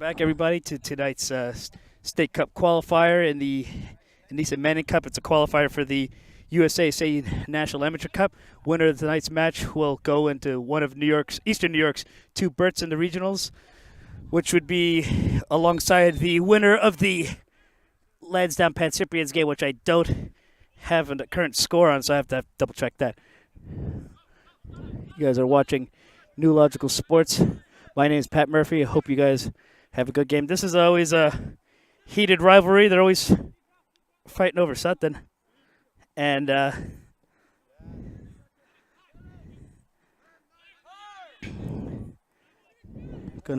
back, everybody, to tonight's State Cup qualifier in the ENYSSA Manning Cup. It's a qualifier for the USA National Amateur Cup. Winner of tonight's match will go into one of Eastern New York's two berths in the regionals, which would be alongside the winner of the Lansdowne Pancyprians game, which I don't have a current score on, so I have to double check that. You guys are watching New Logical Sports. My name is Pat Murphy. I hope you guys have a good game. This is always a heated rivalry. They're always fighting over something. And going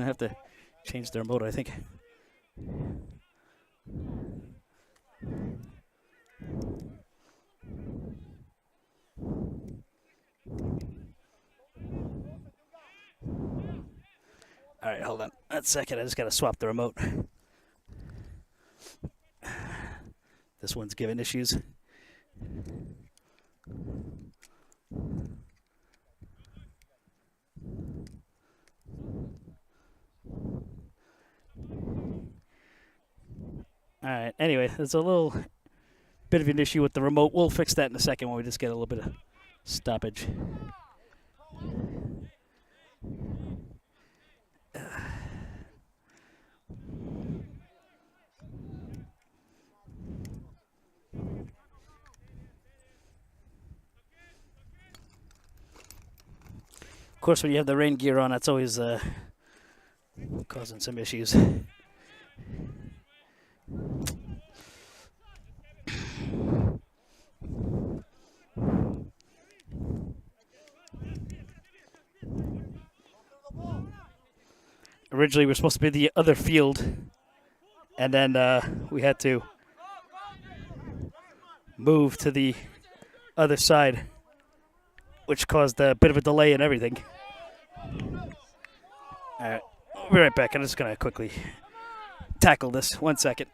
to have to change their mode, I think. All right, hold on. One second. I just got to swap the remote. This one's giving issues. All right. Anyway, there's a little bit of an issue with the remote. We'll fix that in a second when we just get a little bit of stoppage. Of course, when you have the rain gear on, that's always causing some issues. Originally, we were supposed to be the other field, and then we had to move to the other side, which caused a bit of a delay in everything. All right, I'll be right back. I'm just going to quickly tackle this. 1 second.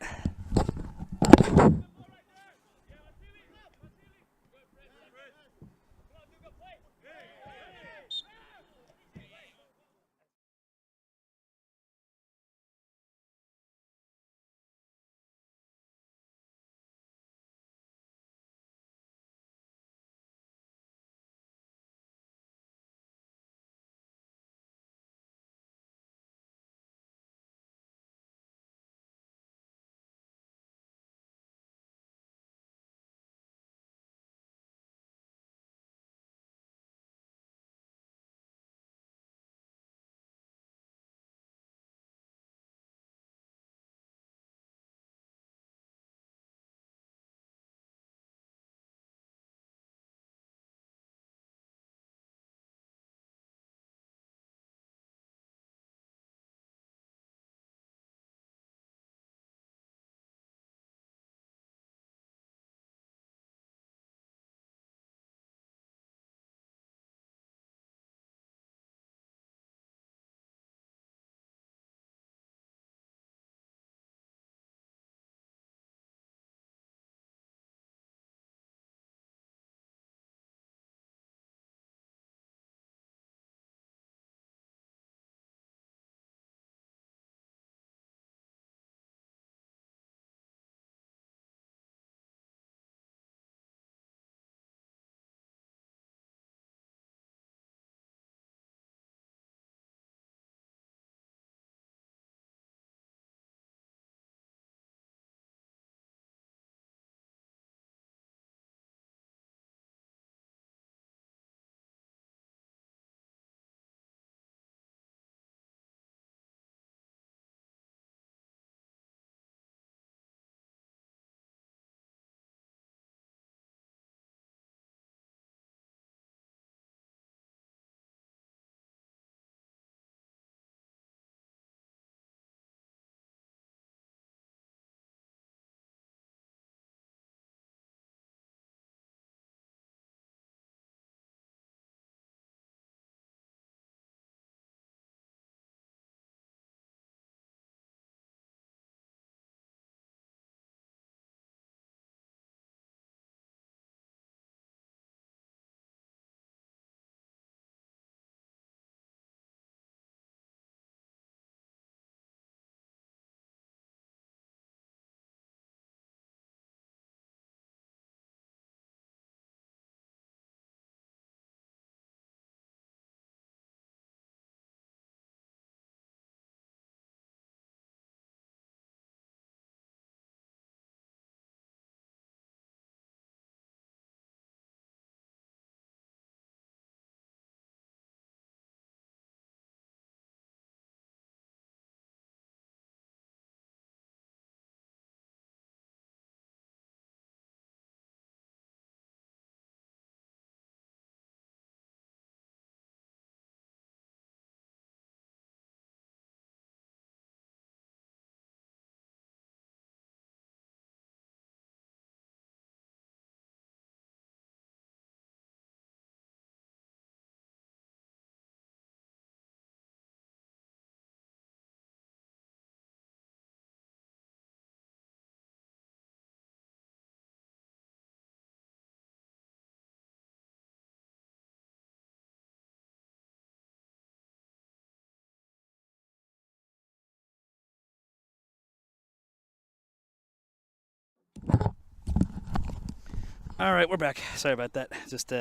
All right, we're back. Sorry about that. Just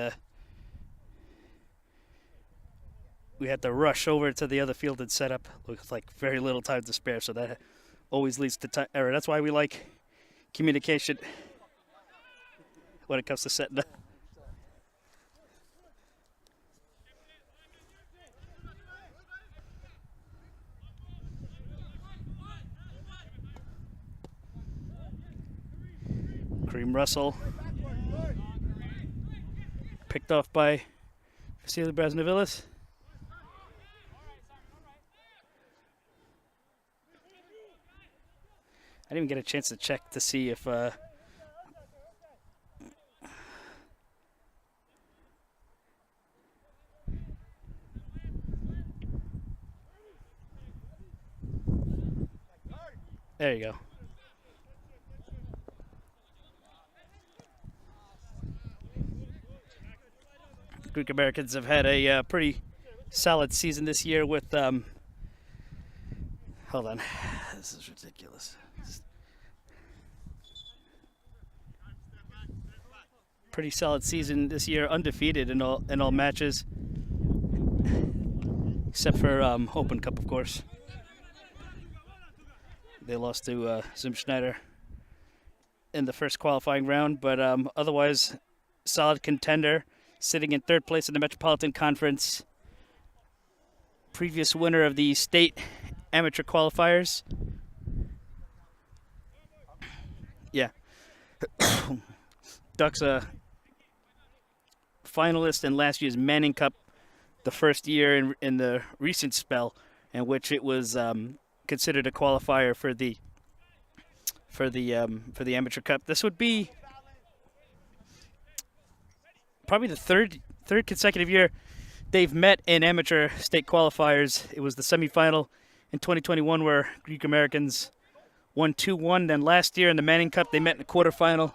we had to rush over to the other field and set up with like very little time to spare, so that always leads to error. That's why we like communication when it comes to setting up. Kareem Russell picked off by Vasily Brasnovilis. I didn't even get a chance to check to see if there you go. Greek Americans have had a pretty solid season this year with hold on. This is ridiculous. Pretty solid season this year, undefeated in all matches, except for Open Cup, of course. They lost to Zim Schneider in the first qualifying round, but otherwise, solid contender, sitting in third place in the Metropolitan Conference. Previous winner of the state amateur qualifiers. Yeah. Duxa finalist in last year's Manning Cup, the first year in the recent spell in which it was considered a qualifier for the amateur cup. This would be probably the third consecutive year they've met in amateur state qualifiers. It was the semifinal in 2021 where Greek Americans won 2-1. Then last year in the Manning Cup they met in the quarterfinal.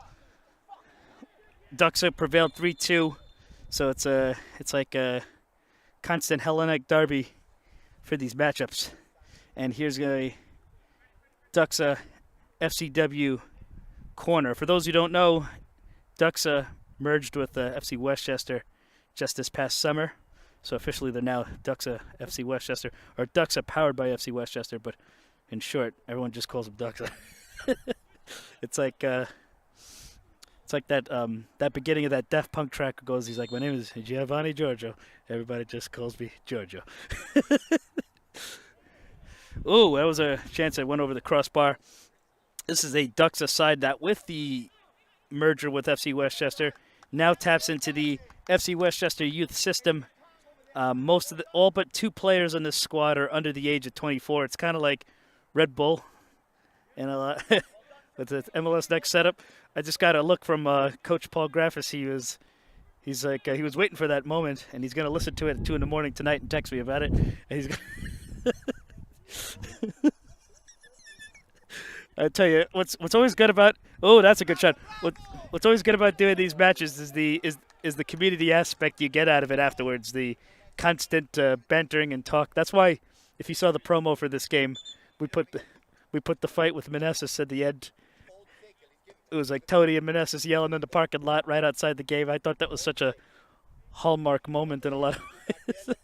Duxa prevailed 3-2. So it's like a constant Hellenic derby for these matchups. And here's a Duxa FCW corner. For those who don't know, Duxa merged with FC Westchester just this past summer. So officially they're now Duxa FC Westchester, or Duxa powered by FC Westchester, but in short, everyone just calls them Duxa. It's like that beginning of that Daft Punk track goes, he's like, my name is Giovanni Giorgio. Everybody just calls me Giorgio. Ooh, that was a chance that went over the crossbar. This is a Duxa side that, with the merger with FC Westchester, now taps into the FC Westchester youth system. All but 2 players on this squad are under the age of 24. It's kind of like Red Bull, and a lot with the MLS Next setup. I just got a look from Coach Paul Graffis. He was waiting for that moment, and he's gonna listen to it at 2 a.m. tonight and text me about it. And he's I tell you, what's always good about that's a good shot. What's always good about doing these matches is the community aspect you get out of it afterwards. The constant bantering and talk. That's why, if you saw the promo for this game, we put the fight with Meneses at the end. It was like Tony and Meneses yelling in the parking lot right outside the game. I thought that was such a hallmark moment in a lot of ways.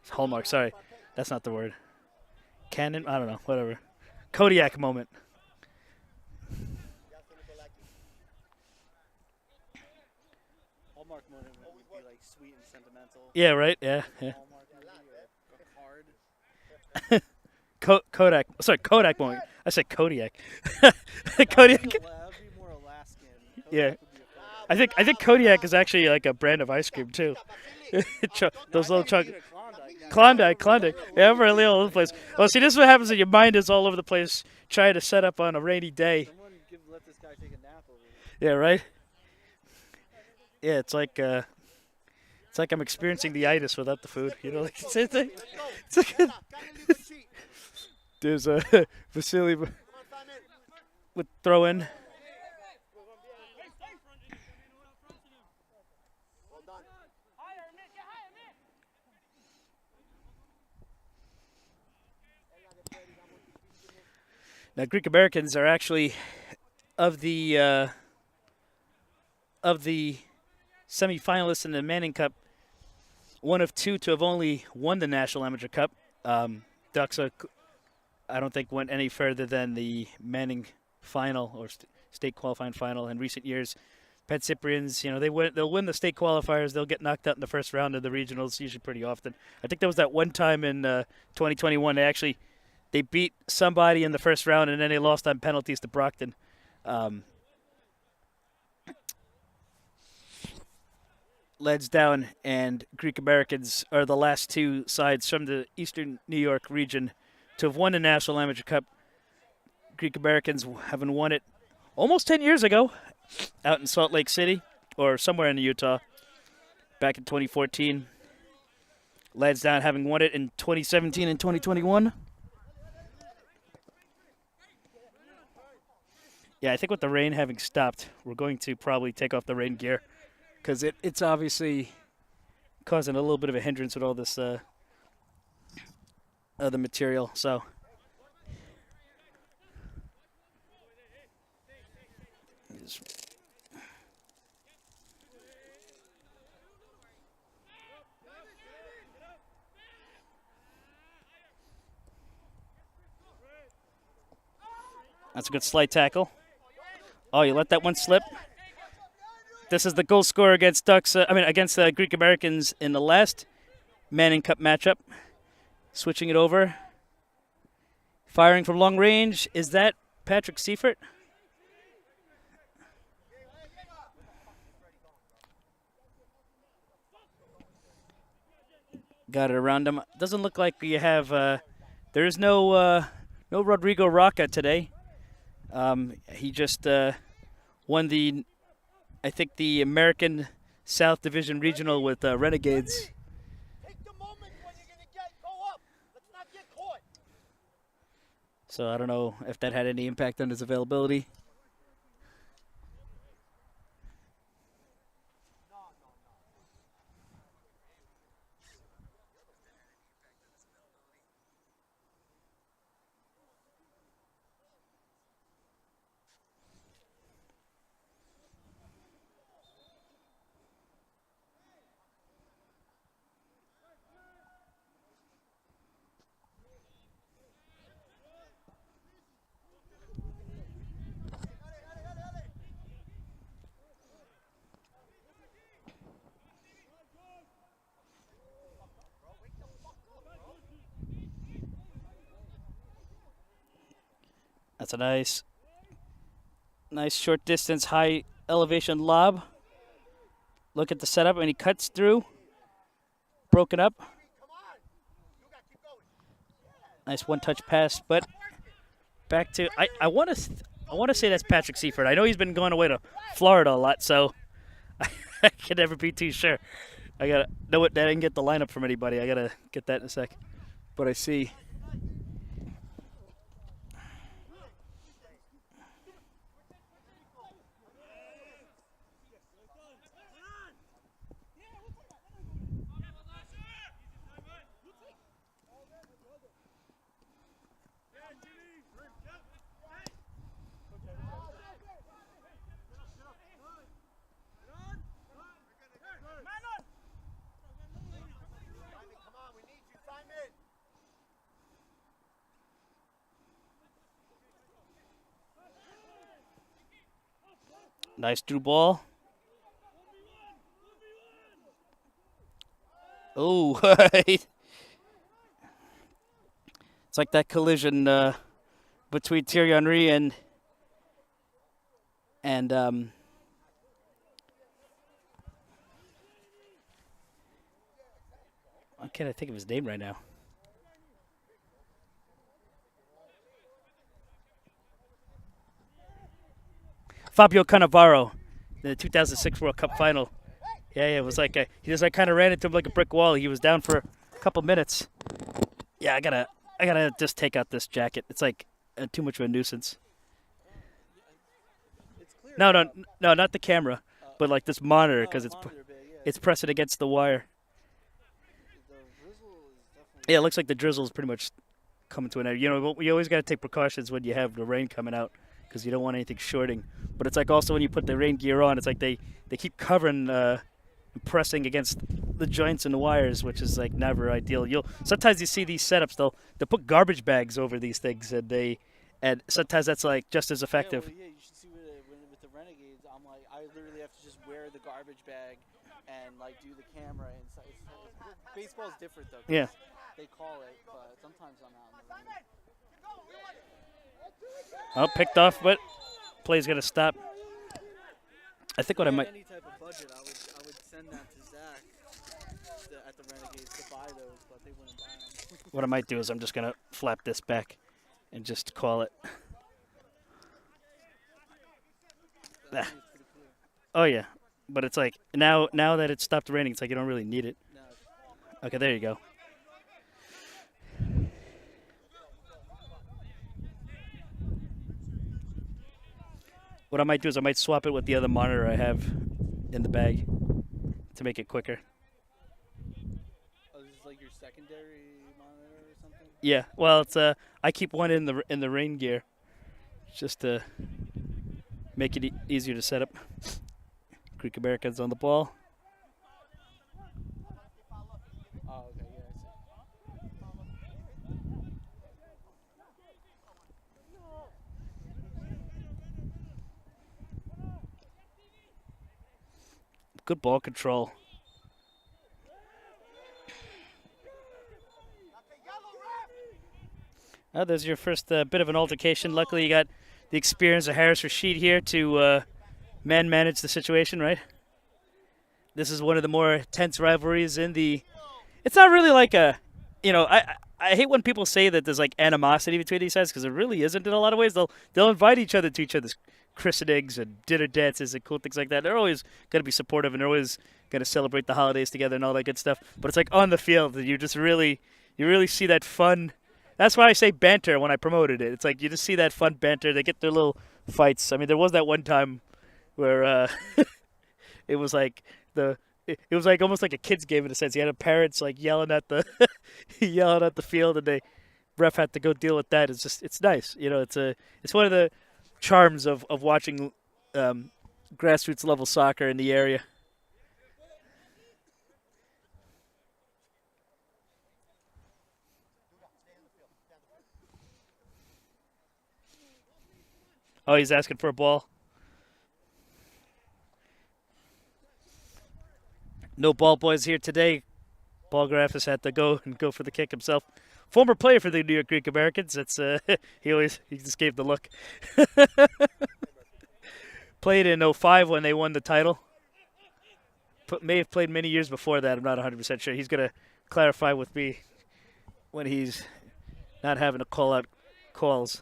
Hallmark, sorry. That's not the word. Canon? I don't know. Whatever. Kodiak moment. Hallmark moment would be like sweet and sentimental. Yeah, right? Yeah. Hallmark movie, a card. Kodak. Sorry, Kodak moment. I said Kodiak. Kodiak. That would be more Alaskan. Yeah. I think Kodiak is actually like a brand of ice cream too. Those little chunks. Klondike. Yeah, I'm really all over the place. Well, see, this is what happens when your mind is all over the place trying to set up on a rainy day. Let this guy take a nap over Yeah, right? Yeah, it's like I'm experiencing the itis without the food. You know, like same thing. It's like there's a Vasily with throw in. Now, Greek Americans are actually of the semifinalists in the Manning Cup, one of two to have only won the National Amateur Cup. Duxa, I don't think, went any further than the Manning final or state qualifying final in recent years. Pet Cyprians, they'll win the state qualifiers. They'll get knocked out in the first round of the regionals, usually pretty often. I think there was that one time in 2021 they beat somebody in the first round and then they lost on penalties to Brockton. Lansdowne and Greek Americans are the last two sides from the Eastern New York region to have won the National Amateur Cup. Greek Americans having won it almost 10 years ago out in Salt Lake City or somewhere in Utah back in 2014. Lansdowne having won it in 2017 and 2021. Yeah, I think with the rain having stopped, we're going to probably take off the rain gear because it's obviously causing a little bit of a hindrance with all this other material. So that's a good slide tackle. Oh, you let that one slip. This is the goal scorer against Duxa. Against the Greek Americans in the last Manning Cup matchup. Switching it over. Firing from long range. Is that Patrick Seifert? Got it around him. Doesn't look like you have. There is no Rodrigo Roca today. He just won the American South Division Regional with Renegades. Take the moment when you're going to go up. Let's not get caught. So I don't know if that had any impact on his availability. That's a nice short distance, high elevation lob. Look at the setup, and he cuts through. Broken up. Nice one-touch pass, but back to I want to say that's Patrick Seifert. I know he's been going away to Florida a lot, so I can never be too sure. I gotta know what. I didn't get the lineup from anybody. I gotta get that in a sec. But I see. Nice through ball. Oh, it's like that collision between Thierry Henry and why can't I think of his name right now? Fabio Cannavaro, the 2006 World Cup final. Yeah, it was like he just kind of ran into him like a brick wall. He was down for a couple minutes. Yeah, I gotta just take out this jacket. It's like too much of a nuisance. No, not the camera, but like this monitor because it's pressing against the wire. Yeah, it looks like the drizzle is pretty much coming to an end. You know, you always got to take precautions when you have the rain coming out because you don't want anything shorting. But it's like also when you put the rain gear on, it's like they keep covering, pressing against the joints and the wires, which is like never ideal. Sometimes you see these setups, they'll put garbage bags over these things, and sometimes that's like just as effective. Yeah, you should see with the Renegades. I'm like, I literally have to just wear the garbage bag and like do the camera. And so baseball's different though. Yeah. They call it, but sometimes I'm out in the rain. Oh, picked off, but play's gonna stop. I think what I If might. any type of budget, I would send that to Zach at the Renegades to buy those, but they wouldn't buy them. What I might do is I'm just gonna flap this back and just call it. That thing is pretty clear. Oh yeah, but it's like now that it stopped raining, it's like you don't really need it. No, Okay, there you go. What I might do is I might swap it with the other monitor I have in the bag to make it quicker. oh, this is like your secondary monitor or something. Yeah, well, it's I keep one in the rain gear, just to make it easier to set up. Greek Americans on the ball. Oh, okay, yeah, I see. Good ball control. Oh, there's your first bit of an altercation. Luckily, you got the experience of Harris Rashid here to manage the situation, right? This is one of the more tense rivalries in the. It's not really like a, you know, I hate when people say that there's like animosity between these guys because it really isn't in a lot of ways. They'll invite each other to each other's christenings and dinner dances and cool things like that. They're always going to be supportive and they're always going to celebrate the holidays together and all that good stuff. But it's like on the field, you really see that fun. That's why I say banter when I promoted it. It's like you just see that fun banter. They get their little fights. I mean, there was that one time where it was like it was like almost like a kids game in a sense. You had parents like yelling at the yelling at the field, and the ref had to go deal with that. It's nice, you know. It's one of the charms of watching grassroots level soccer in the area. Oh, he's asking for a ball. No ball boys here today. Ball Grafis had to go for the kick himself. Former player for the New York Greek Americans. That's he just gave the look. Played in 05 when they won the title. May have played many years before that. I'm not 100% sure. He's gonna clarify with me when he's not having to call out calls.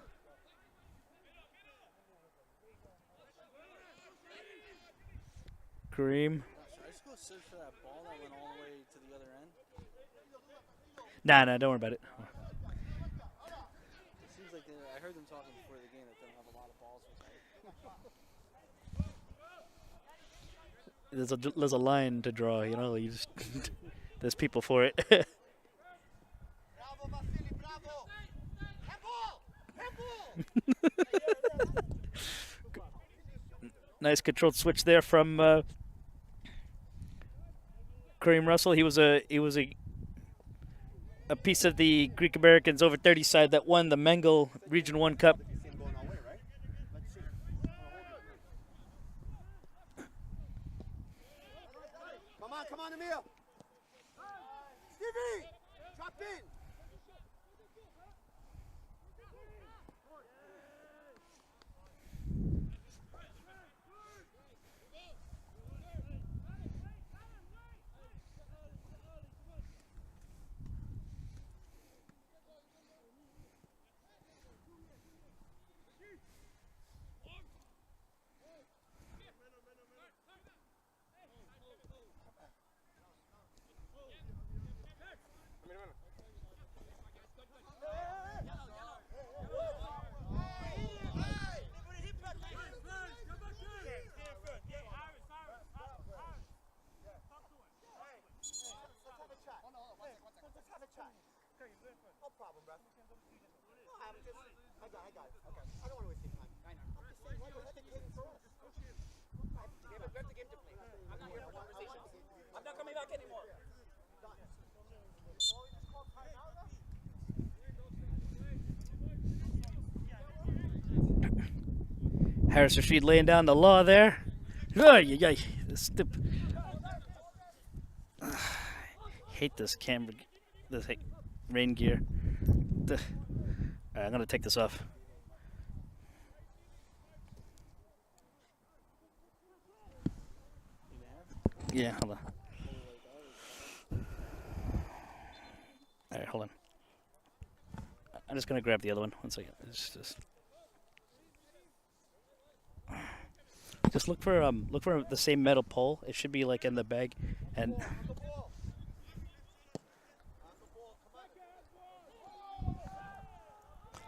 Kareem. Should I just go search for that ball that went all the way to the other end? Nah, don't worry about it. It seems like I heard them talking before the game that they don't have a lot of balls with There's a line to draw, you know. You just there's people for it. Bravo, Vasily, bravo! Handball! Nice controlled switch there from Kareem Russell. He was a piece of the Greek Americans over 30 side that won the Mengel Region 1 Cup. Come on, Emil! Stevie! Drop in! I got it. Okay. I don't want to waste your time. I know. I'm just saying, like, we're dedicated for us. We have the game to play. I'm not here for conversations. I'm not coming back anymore. Harris Rashid laying down the law there. Ay, ay, ay. Hate this camera, this rain gear. All right, I'm gonna take this off. Yeah, hold on. All right, hold on. I'm just gonna grab the other one. 1 second. Just look for the same metal pole. It should be like in the bag, and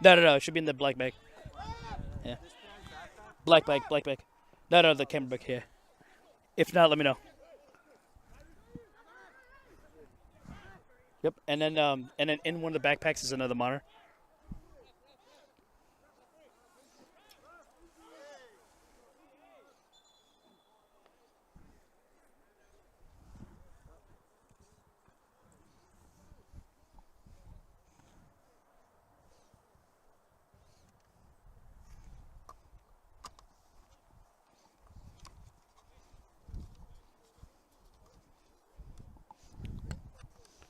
no, it should be in the black bag. Yeah, black bag. No, the camera bag here. If not, let me know. Yep, and then in one of the backpacks is another monitor.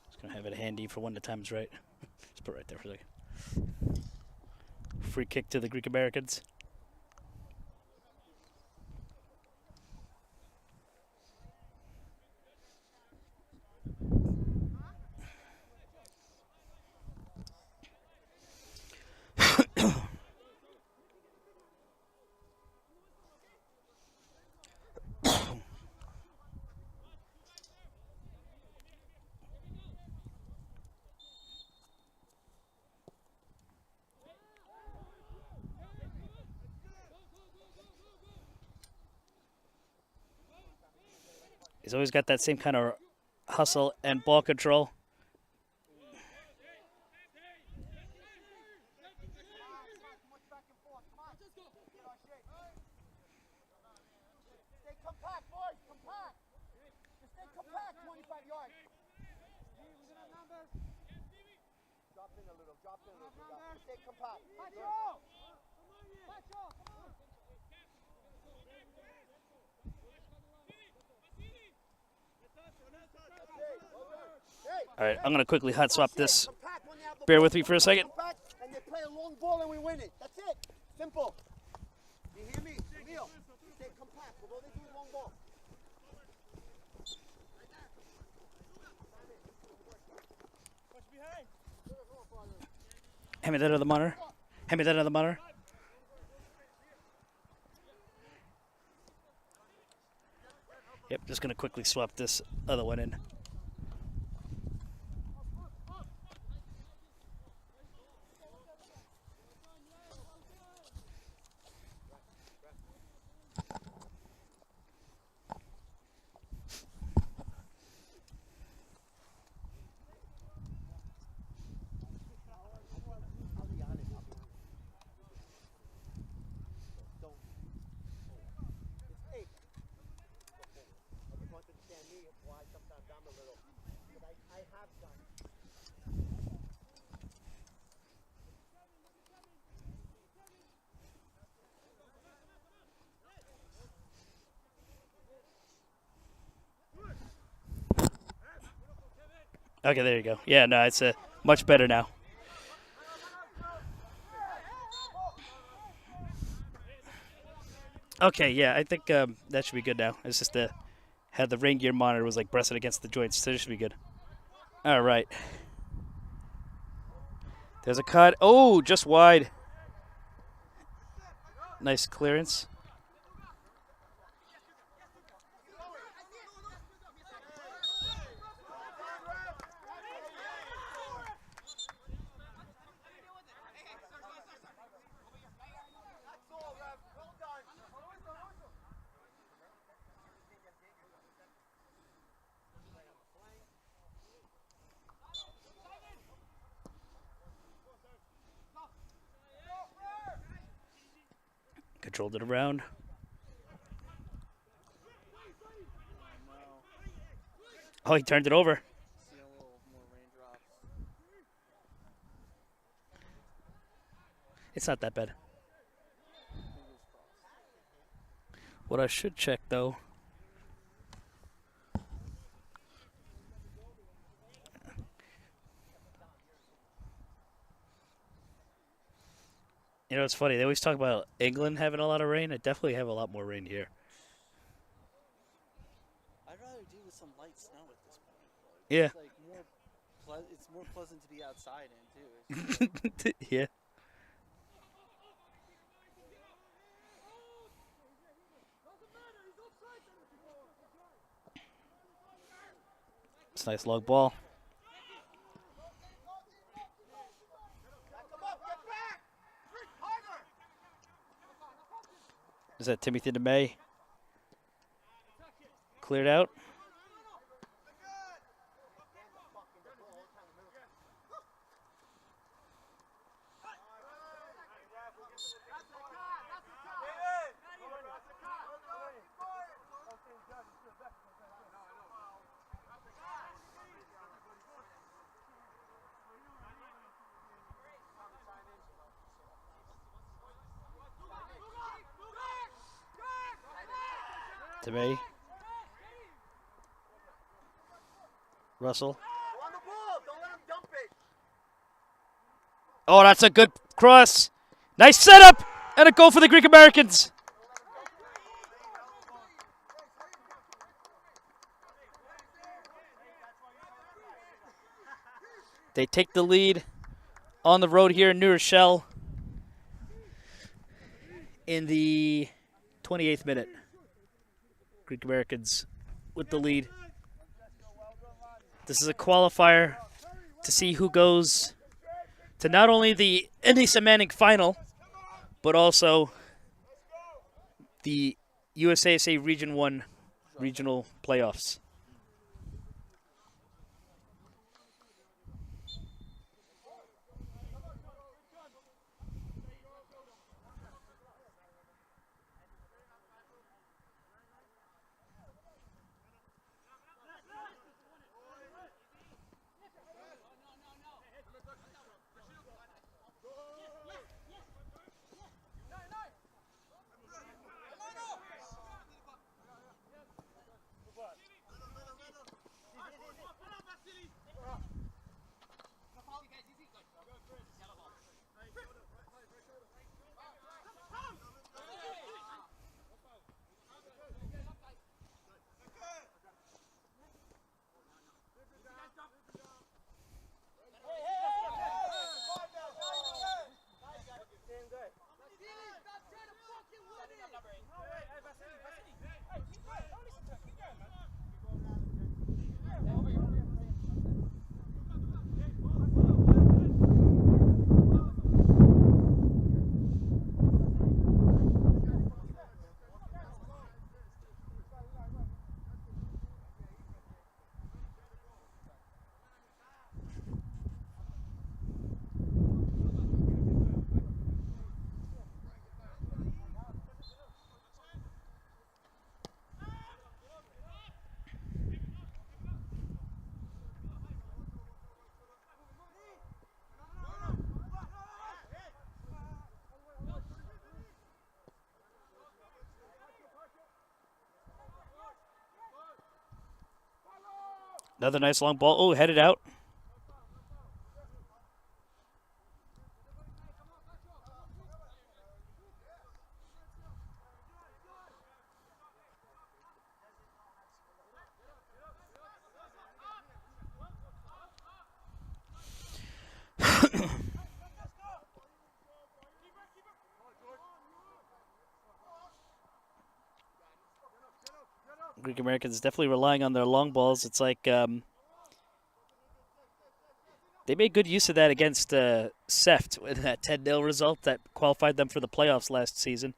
Just gonna have it handy for when the time's right. Just put it right there for a second. Free kick to the Greek Americans. He's always got that same kind of hustle and ball control. Stay compact, boys. Compact. Just stay compact. 25 yards. Drop in a little. Stay compact. All right, I'm gonna quickly hot swap this. Bear with me for a second. And they play a long ball and we win it. That's it. Simple. You hear me? Emil, stay compact. Although they do long ball. Hand me that other monitor. Yep, just gonna quickly swap this other one in. Okay, there you go. Yeah, no, it's much better now. Okay, yeah, I think that should be good now. It's just had the rain gear monitor was like breasted against the joints, so it should be good. All right. There's a cut. Oh, just wide. Nice clearance. Controlled it around. Oh, he turned it over. See a little more raindrops. It's not that bad. Fingers crossed. What I should check, though. You know, it's funny. They always talk about England having a lot of rain. I definitely have a lot more rain here. I'd rather do with some light snow at this point. Yeah. It's like it's more pleasant to be outside in too. Yeah. It's a nice long ball. Is that Timothy DeMay? Cleared out. DeMay. Russell. On the ball. Don't let him dump it. Oh, that's a good cross. Nice setup. And a goal for the Greek Americans. They take the lead on the road here in New Rochelle in the 28th minute. Greek Americans with the lead. This is a qualifier to see who goes to not only the ENYSSA Manning final, but also the USASA Region 1 regional playoffs. Another nice long ball. Oh, headed out. Greek Americans definitely relying on their long balls. It's like they made good use of that against Seft with that 10-0 result that qualified them for the playoffs last season.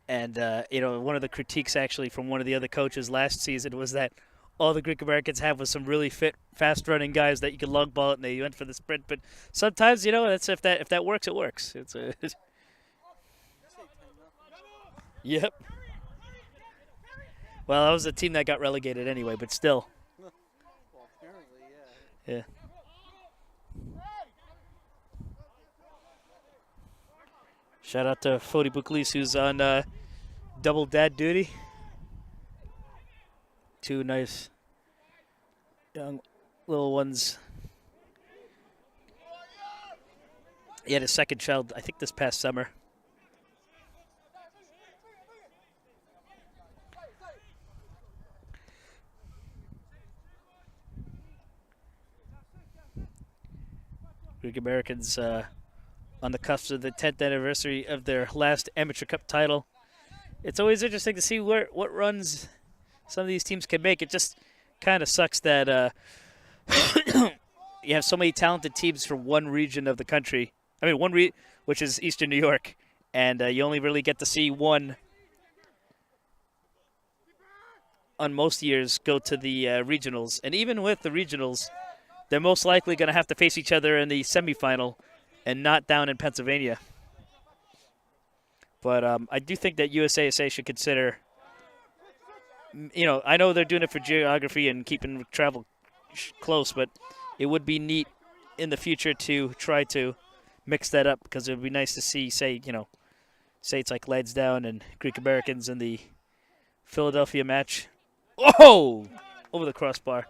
And, one of the critiques actually from one of the other coaches last season was that all the Greek Americans have was some really fit, fast-running guys that you can long ball it and they went for the sprint. But sometimes, that's if that works, it works. Yep. Well, that was the team that got relegated anyway, but still. Well, apparently, yeah. Yeah. Shout out to Fody Buklis, who's on double dad duty. Two nice young little ones. He had his second child, I think, this past summer. Greek Americans on the cusp of the 10th anniversary of their last Amateur Cup title. It's always interesting to see what runs some of these teams can make. It just kind of sucks that you have so many talented teams from one region of the country. I mean, which is Eastern New York, and you only really get to see one on most years go to the regionals. And even with the regionals, they're most likely going to have to face each other in the semifinal and not down in Pennsylvania. But I do think that USASA should consider, I know they're doing it for geography and keeping travel close, but it would be neat in the future to try to mix that up, because it would be nice to see, say it's like Lansdowne and Greek Americans in the Philadelphia match. Oh! Over the crossbar.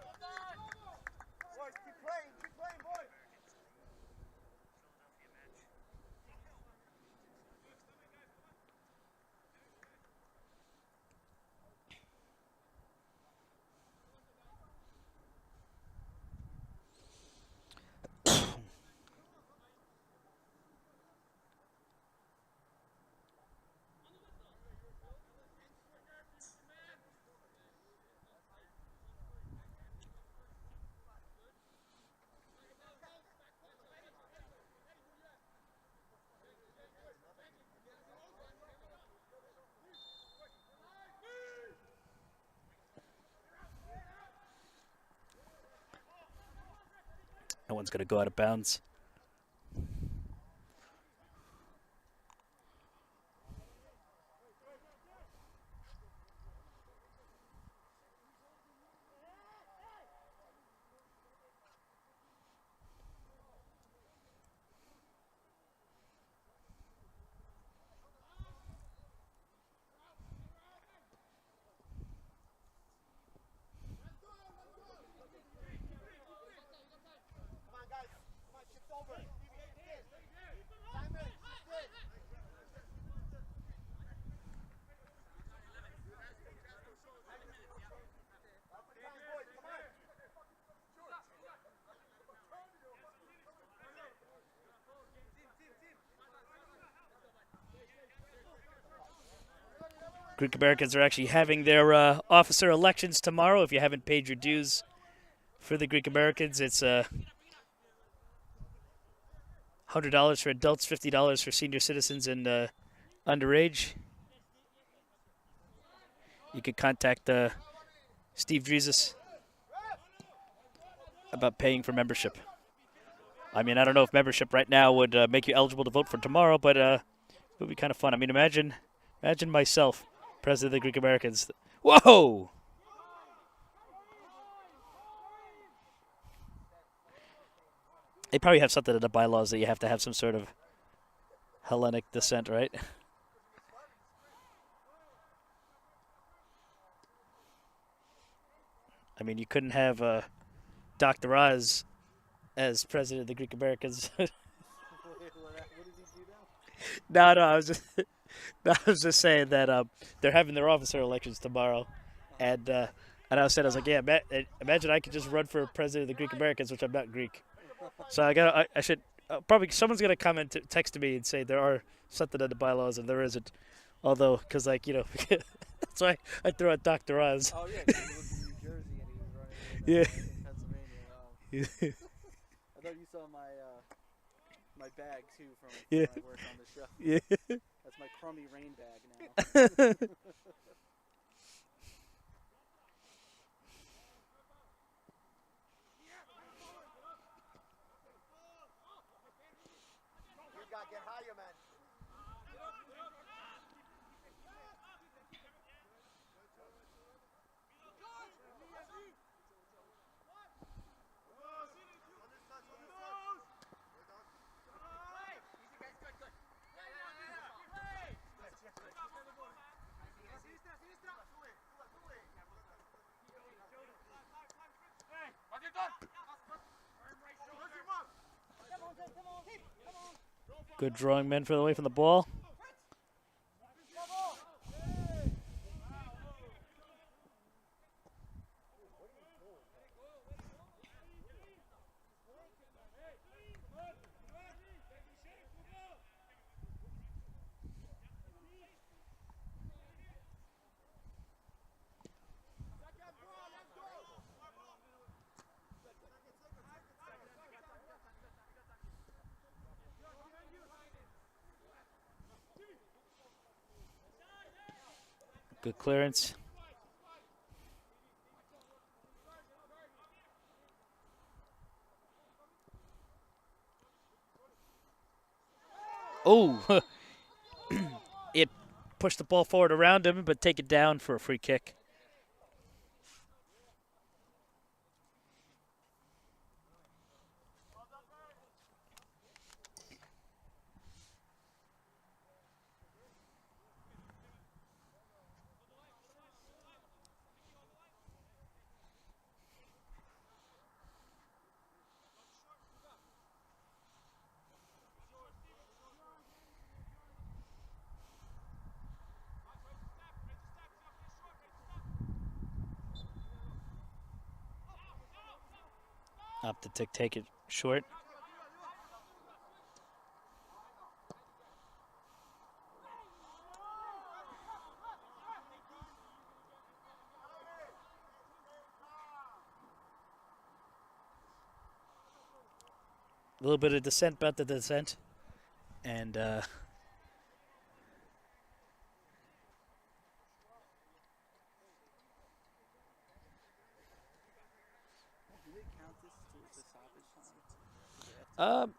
That one's going to go out of bounds. Greek Americans are actually having their officer elections tomorrow. If you haven't paid your dues for the Greek Americans, it's $100 for adults, $50 for senior citizens and underage. You could contact Steve Dreeses about paying for membership. I mean, I don't know if membership right now would make you eligible to vote for tomorrow, but it would be kind of fun. I mean, imagine myself, president of the Greek Americans. Whoa! They probably have something in the bylaws that you have to have some sort of Hellenic descent, right? I mean, you couldn't have Dr. Oz as president of the Greek Americans. What did he do now? No, I was just saying that they're having their officer elections tomorrow, and I was like, yeah, imagine I could just run for president of the Greek Americans, which I'm not Greek, so I should probably someone's gonna text me and say there are something in the bylaws and there isn't, although because that's why I threw out Dr. Oz. Oh, yeah, 'cause he was in New Jersey and he was running Yeah. in Pennsylvania. Wow. I thought you saw my bag, too, from when I worked on the show. Yeah. That's my crummy rain bag now. You gotta get higher, man. Good drawing men away from the ball. Good clearance. Oh, it pushed the ball forward around him, but take it down for a free kick. Up to take it short. A little bit of dissent about the dissent. And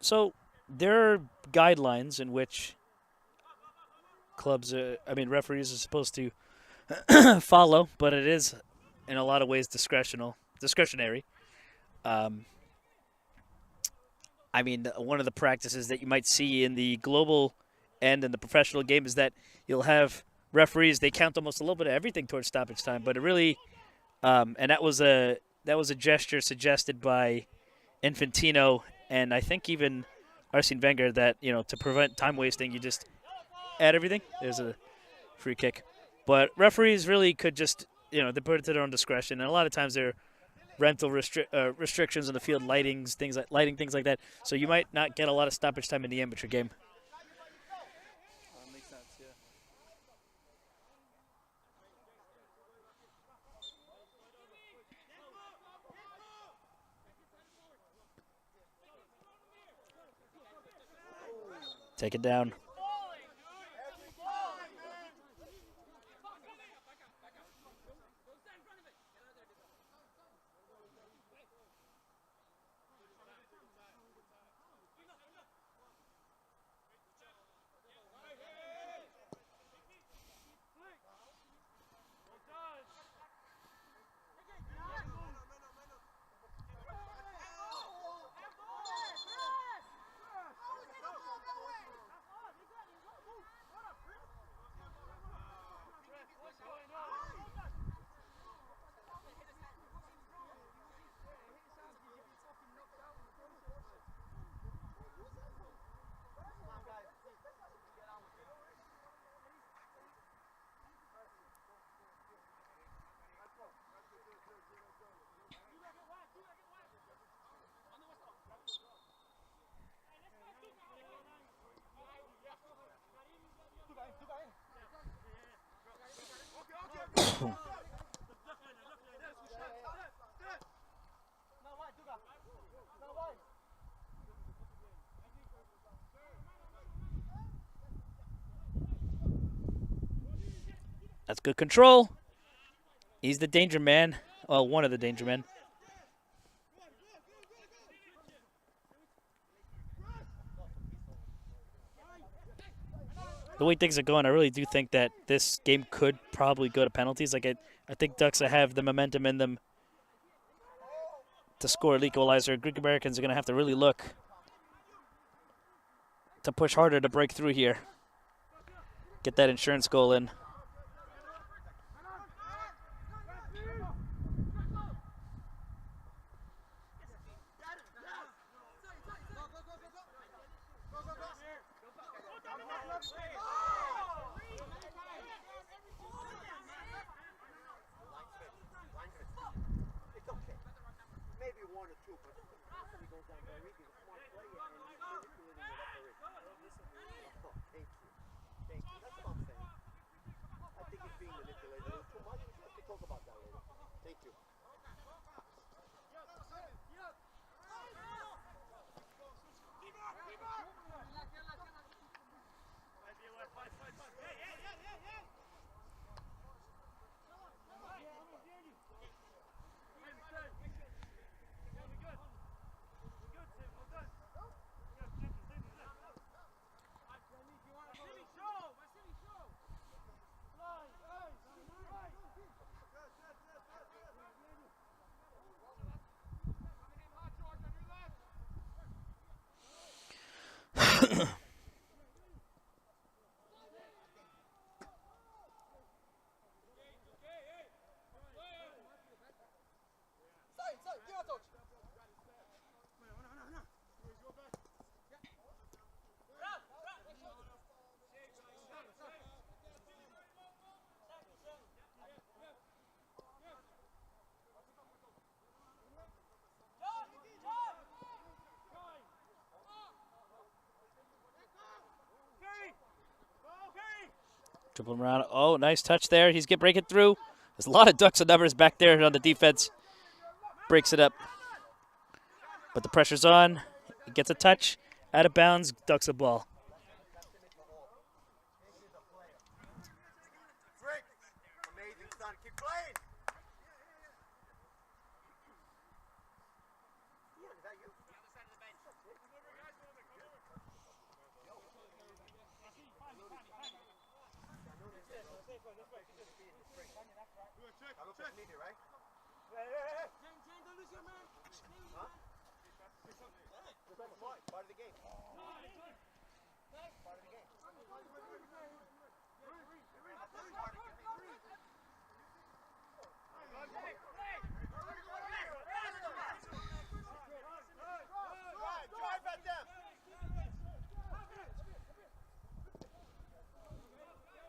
so there are guidelines in which clubs, referees are supposed to follow, but it is in a lot of ways discretionary. One of the practices that you might see in the global end and the professional game is that you'll have referees, they count almost a little bit of everything towards stoppage time, but it really, and that was a gesture suggested by Infantino and I think even Arsene Wenger that, to prevent time wasting, you just add everything. There's a free kick. But referees really could just, they put it to their own discretion. And a lot of times there are rental restrictions on the field, lighting, things like that. So you might not get a lot of stoppage time in the amateur game. That makes sense, yeah. Take it down. That's good control. He's the danger man. Well, one of the danger men. The way things are going, I really do think that this game could probably go to penalties. I think Duxa have the momentum in them to score an equalizer. Greek Americans are going to have to really look to push harder to break through here. Get that insurance goal in. Thank you. Dribble him around. Oh, nice touch there. He's breaking through. There's a lot of Duxa numbers back there on the defense. Breaks it up. But the pressure's on. He gets a touch. Out of bounds. Duxa ball. Great. Amazing, son. Keep playing. Is that you? Right? Part of the game. Part of the game. Drive at them.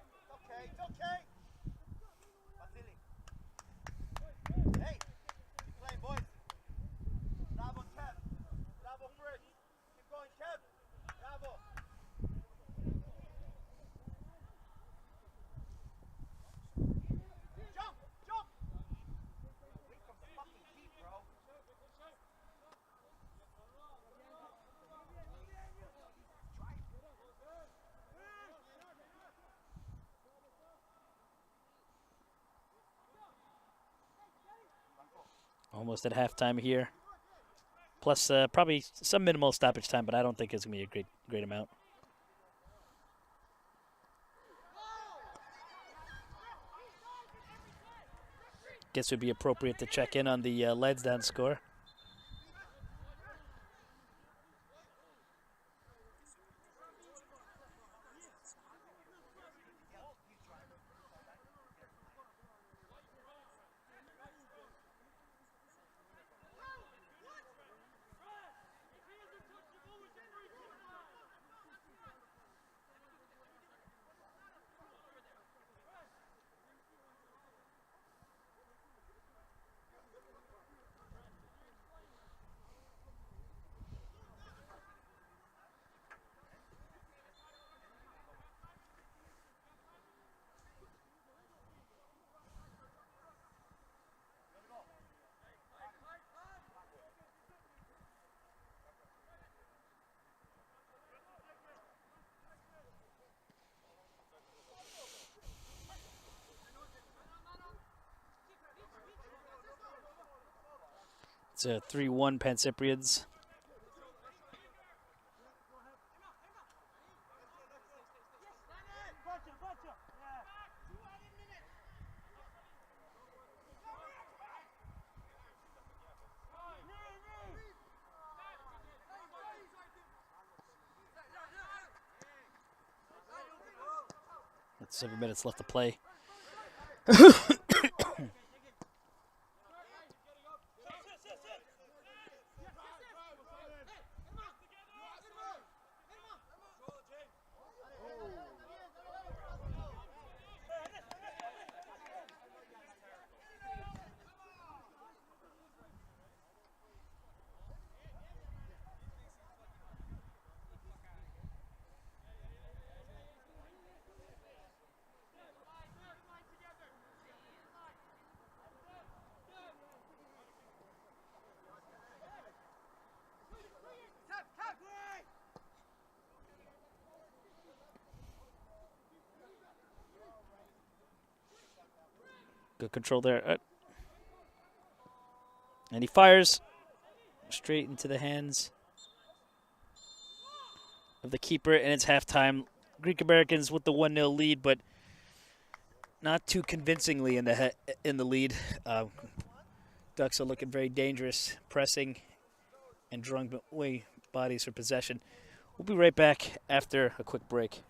It's okay. Vasily. Hey, keep playing, boys. Bravo, Kev. Bravo, Fritz. Keep going, Kev. Bravo. Jump, jump. Away from the fucking key, bro. Almost at halftime here. Plus probably some minimal stoppage time, but I don't think it's going to be a great amount. Guess it would be appropriate to check in on the Lansdowne score. It's a 3-1 Pan Cyprians. With 7 minutes left to play. Good control there. And he fires straight into the hands of the keeper, and it's halftime. Greek Americans with the 1-0 lead, but not too convincingly in the lead. Duxa looking very dangerous, pressing and drawing away bodies for possession. We'll be right back after a quick break.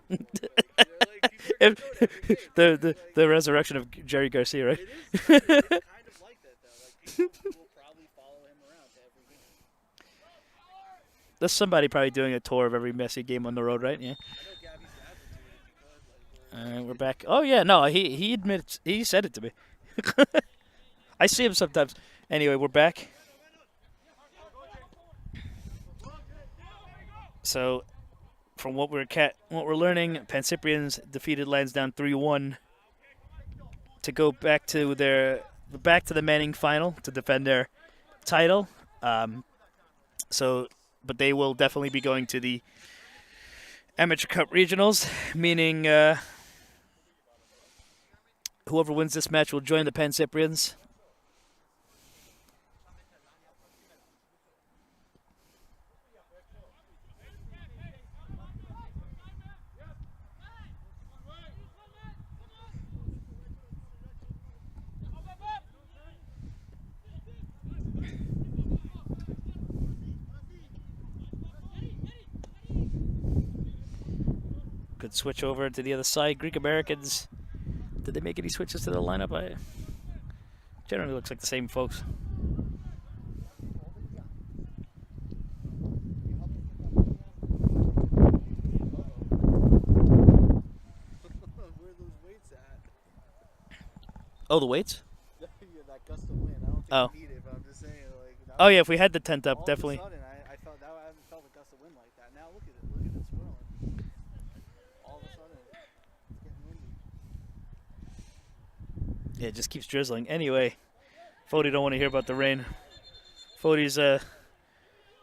Like, people are gonna do it every game. The resurrection of Jerry Garcia, right? It is kind of like that though. Like people will probably follow him around to every game. There's somebody probably doing a tour of every Messi game on the road, right? Yeah. I know Gabby's dad would do it if he could. Like, We're back. Oh yeah, no, he admits, he said it to me. I see him sometimes. Anyway, we're back. So, from what we're learning, Pancyprians defeated Lansdowne 3-1 to go back to the Manning final to defend their title. But they will definitely be going to the Amateur Cup Regionals, meaning whoever wins this match will join the Pancyprians. Good switch over to the other side. Greek Americans. Did they make any switches to the lineup? Generally looks like the same folks. where are those weights at? Oh, the weights? Yeah, that gust of wind. I don't think Oh. we need it, but I'm just saying. Like, that Oh was- yeah, if we had the tent up, all definitely. Of a sudden, I felt that I haven't felt a gust of wind like that. Now look at it. Look at it swirling. All of a sudden, it's getting windy. Yeah, it just keeps drizzling. Anyway, Fody don't want to hear about the rain. Fody's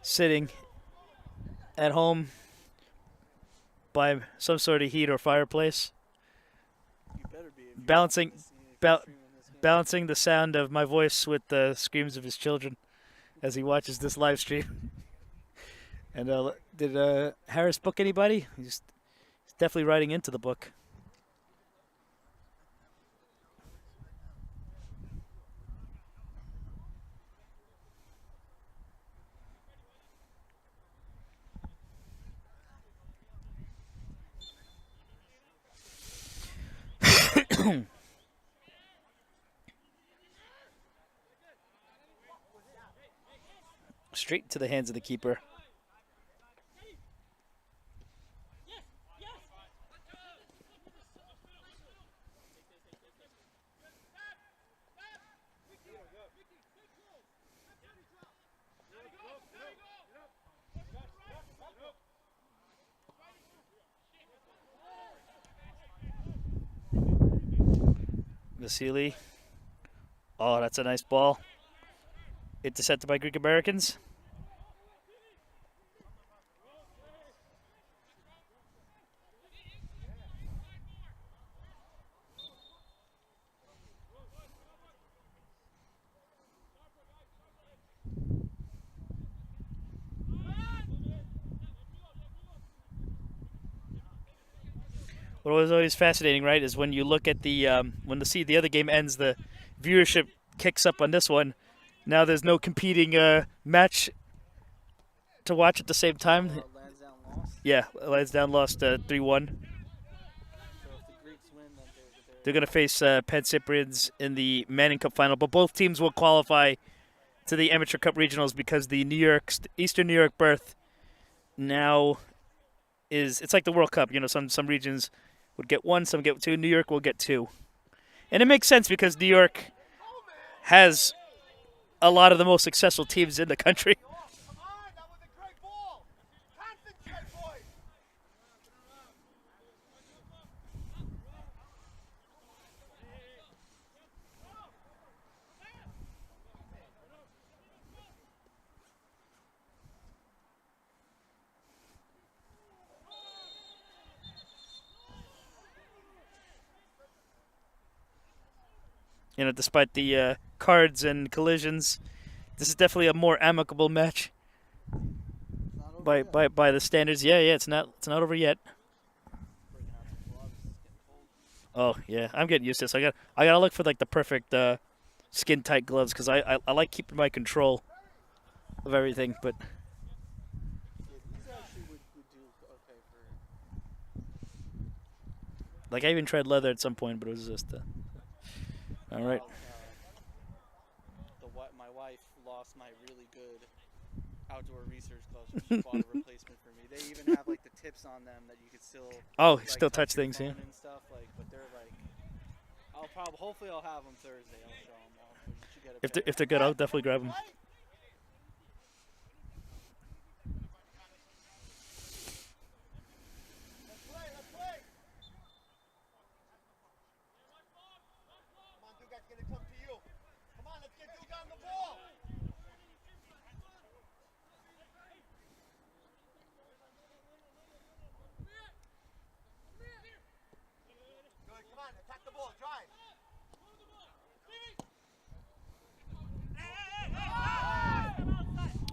sitting at home by some sort of heat or fireplace, You better be. If you're Balancing- watching this, if you're bal- streaming this game. balancing the sound of my voice with the screams of his children as he watches this live stream. And did Harris book anybody? He's definitely writing into the book. Straight into the hands of the keeper. Vasily. Oh, that's a nice ball. Intercepted by Greek Americans. What was always fascinating, right, is when you look at the the other game ends, the viewership kicks up on this one. Now there's no competing match to watch at the same time. Lansdowne lost. Yeah, Lansdowne lost 3-1. So if the Greeks win, then They're going to face Pancyprians in the Manning Cup final, but both teams will qualify to the Amateur Cup Regionals because the Eastern New York berth now it's like the World Cup. You know, some regions would get one, some get two. New York will get two. And it makes sense because New York has a lot of the most successful teams in the country. Come on, that was a great ball. Concentrate, boys. You know, despite the cards and collisions, this is definitely a more amicable match by the standards. Yeah, it's not over yet. Oh yeah, I'm getting used to this. I gotta look for like the perfect skin tight gloves because I like keeping my control of everything. But Yeah, these actually would do okay for Like I even tried leather at some point, but it was just. All right. My wife lost my really good outdoor research gloves. So she bought a replacement for me. They even have like the tips on them that you could still. Oh, like, still touch your things, yeah. phone and stuff. Like, but they're like. Hopefully I'll have them Thursday. I'll show them off. But you should get a pair. If they're good, I'll definitely grab them.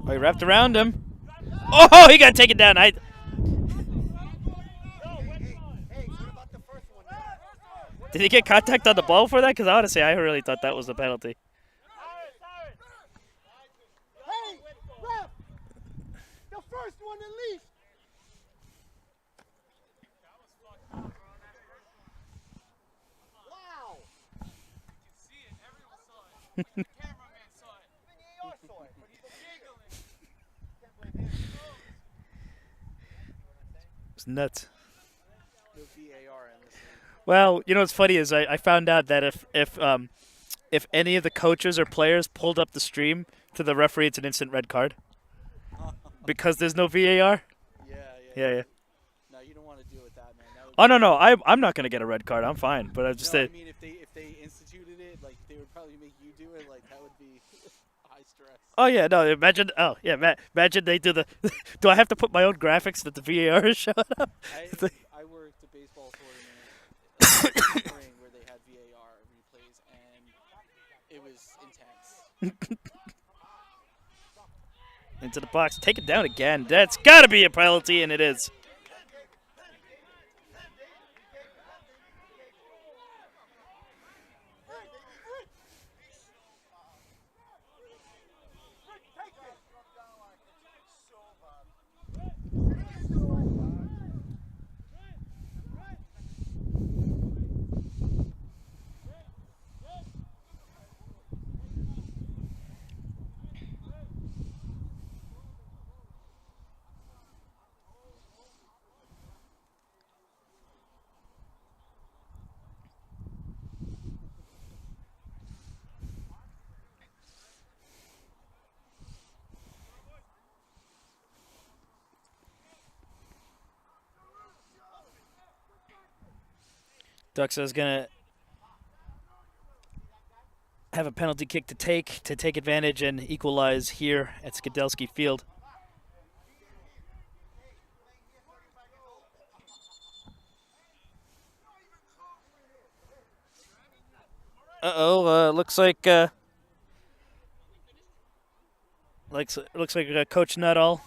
Oh, he wrapped around him. Oh, he got taken down. Did he get contact on the ball for that? Because honestly, I really thought that was the penalty. Hey, ref! The first one at least. Wow. Cameraman saw it. Even New York saw it, but he's It's nuts. No VAR in this league. Well, you know what's funny is I found out that if any of the coaches or players pulled up the stream to the referee, it's an instant red card because there's no VAR. Yeah. No, you don't want to deal with that, man. That would Oh no, I'm not gonna get a red card. I'm fine. But I just no, I said. mean, if they instituted it, like they would probably make you do it. Like that would be high stress. Oh yeah, no. Imagine. Oh yeah, imagine they do the. Do I have to put my own graphics that the VAR is showing up? I worked a baseball tournament in the spring where they had VAR replays, and it was intense. Into the box, take it down again. That's got to be a penalty, and it is. Duxa is going to have a penalty kick to take advantage and equalize here at Skidelsky Field. Looks like Coach Nuttall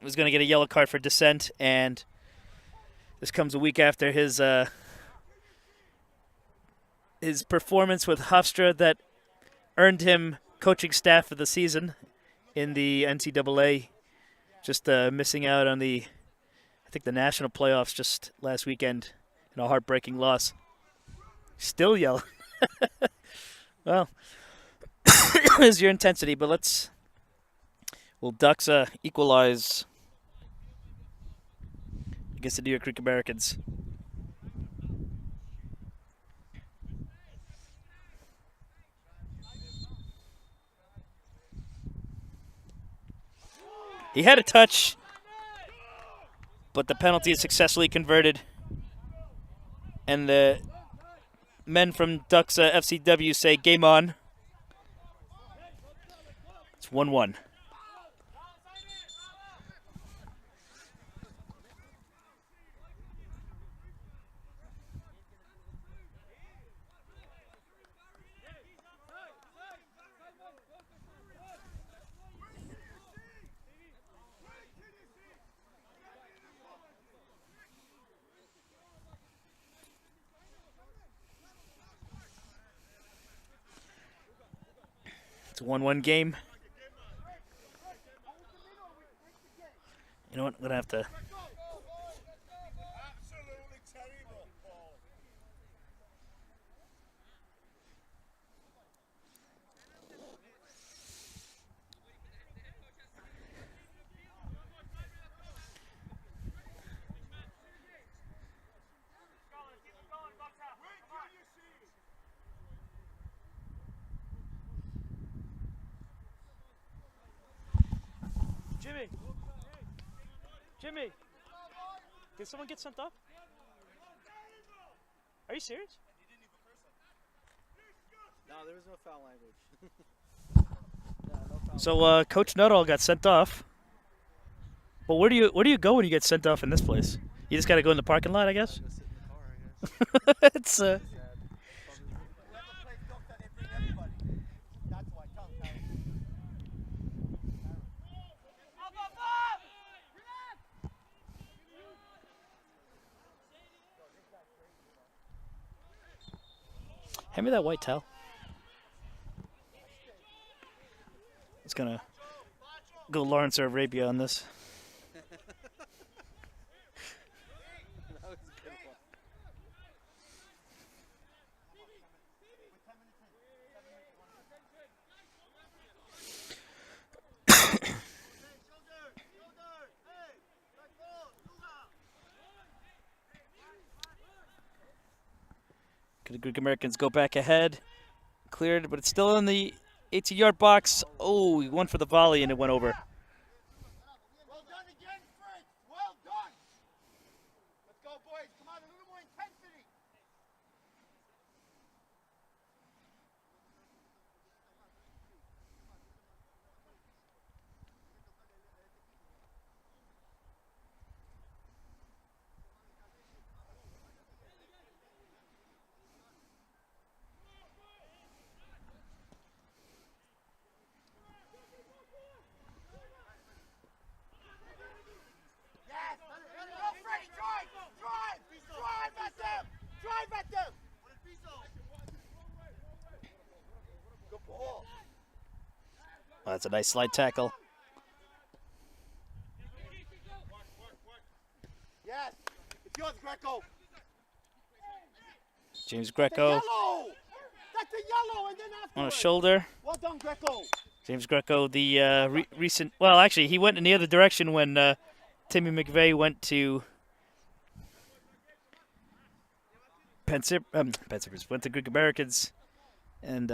was going to get a yellow card for dissent, and this comes a week after his performance with Hofstra that earned him coaching staff of the season in the NCAA. Just missing out on the national playoffs just last weekend in a heartbreaking loss. Still yelling. Well, there's your intensity, but will Duxa equalize against the New York Creek Americans? He had a touch, but the penalty is successfully converted. And the men from Duxa FCW say game on. It's 1-1. It's a 1-1 game. You know what? I'm going to have to Jimmy. Jimmy. Did someone get sent off? Are you serious? No, there was no foul language. No foul. So Coach Nuttall got sent off. But where do you go when you get sent off in this place? You just got to go in the parking lot, I guess. Go sit in the car, I guess. It's Whoever plays Doxa, they bring everybody. That's why. Tell them, Kyle. Hand me that white towel. It's gonna go Lawrence or Arabia on this. That was a good one. The Greek Americans go back ahead. Cleared, but it's still in the 18-yard box. Oh, he went for the volley and it went over. Well done again, Fritz. Well done. Let's go, boys. Come on, a little more intensity. Yes. Go, Freddie. Drive. Drive. Drive at them. Drive at them. Good ball. Oh, that's a nice slide tackle. Yes. It's yours, Greco. James The Greco yellow. That's a yellow, and then afterwards. on his shoulder. Well done, Greco. James Greco, the recent... Well, actually, he went in the other direction when Timmy McVeigh went to... went to Greek Americans. And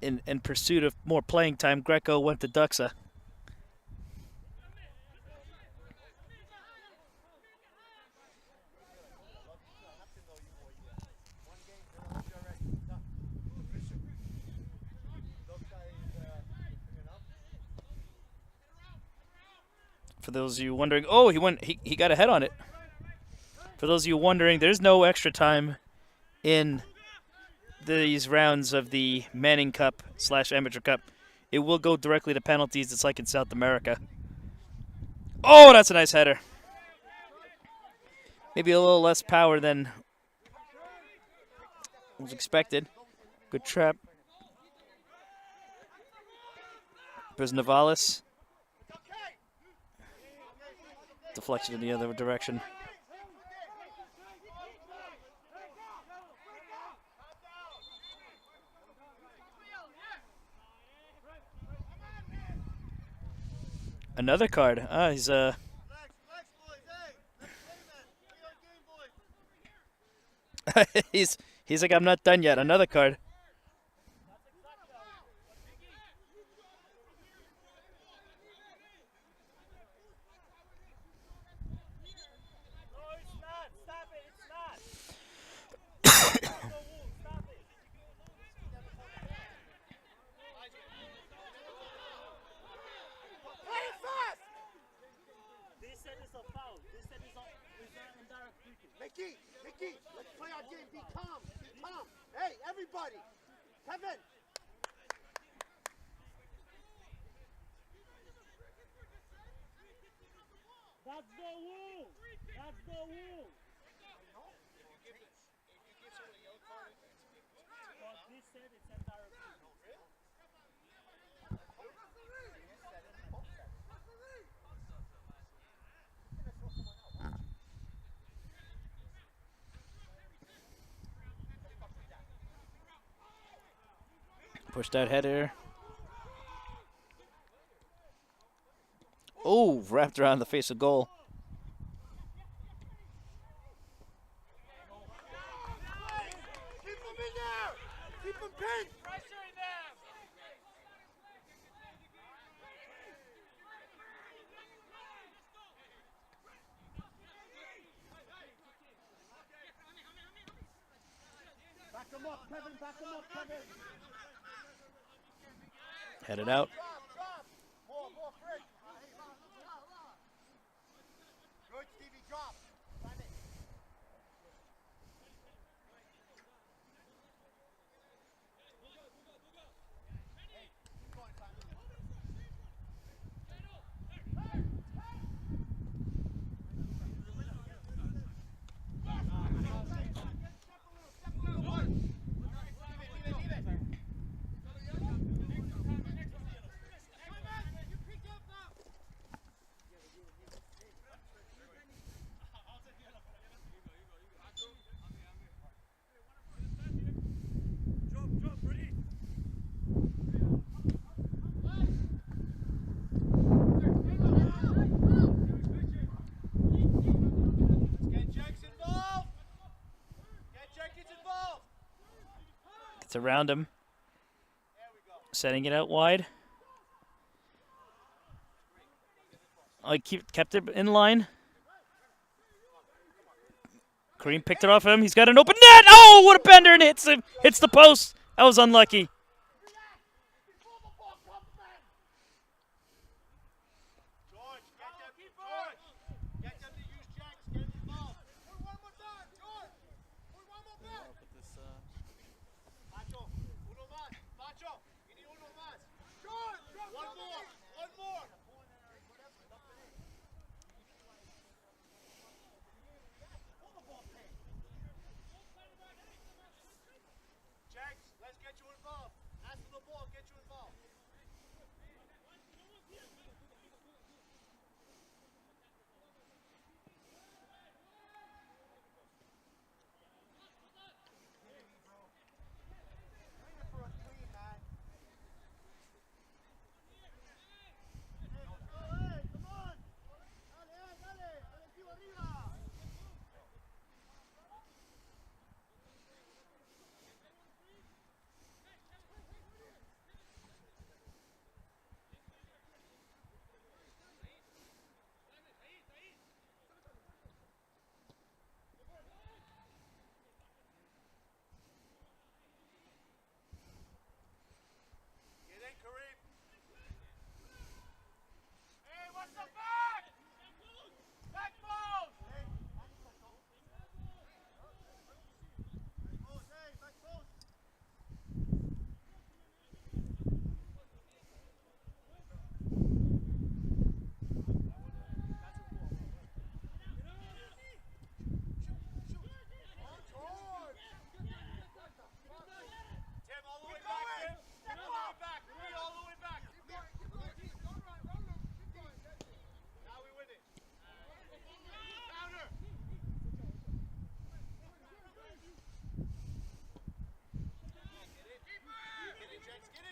in pursuit of more playing time, Greco went to Duxa. For those of you wondering, oh, he got ahead on it. For those of you wondering, there's no extra time in these rounds of the Manning Cup / Amateur Cup. It will go directly to penalties. It's like in South America. Oh, that's a nice header. Maybe a little less power than was expected. Good trap. There's Navalis. Deflection in the other direction. Another card. He's he's like, I'm not done yet. Another card. Mickey, let's play our game. Be calm. Be calm. Hey, everybody. Kevin. That's the rule. That's the rule. But this said it's a direct. Pushed out header. Oh, wrapped around the face of goal. Keep him in there. Keep him pinned. him up, Kevin. Back him up, Kevin. Headed out. Drop. Ball, Frick. Good, Stevie. Drop. Time it. It's around him. Setting it out wide. I kept it in line. Kareem picked it off him. He's got an open net. Oh, what a bender, and hits him. Hits the post. That was unlucky.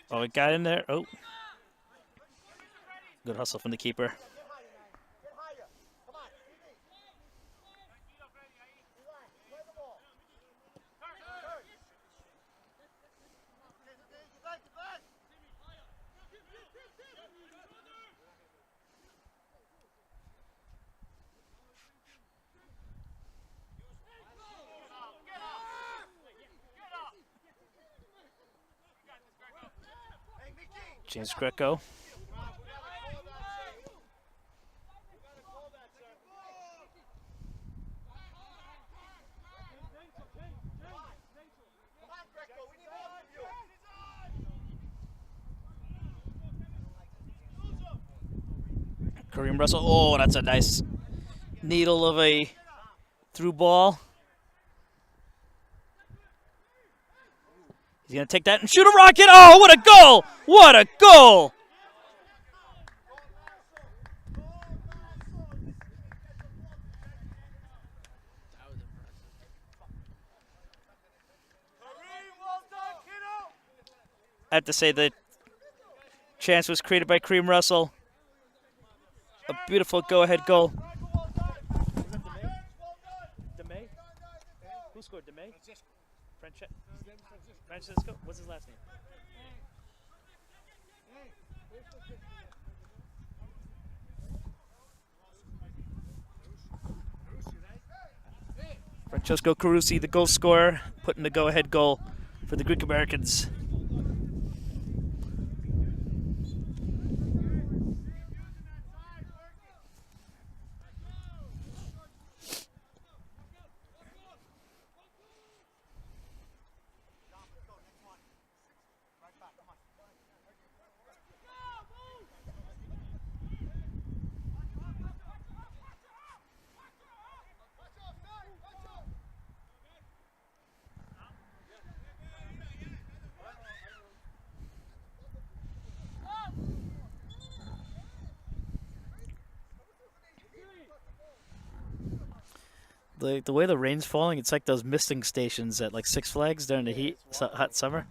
Oh, it got in there. Oh. Good hustle from the keeper. James Greco. Kareem Russell. Oh, that's a nice needle of a through ball. He's going to take that and shoot a rocket. Oh, what a goal! What a goal! I have to say the chance was created by Kareem Russell. A beautiful go-ahead goal. DeMay? Who scored? DeMay? Francisco? What's his last name? Francesco Carusi, the goal scorer, putting the go-ahead goal for the Greek Americans. The way the rain's falling, it's like those misting stations at like Six Flags during the heat, hot summer.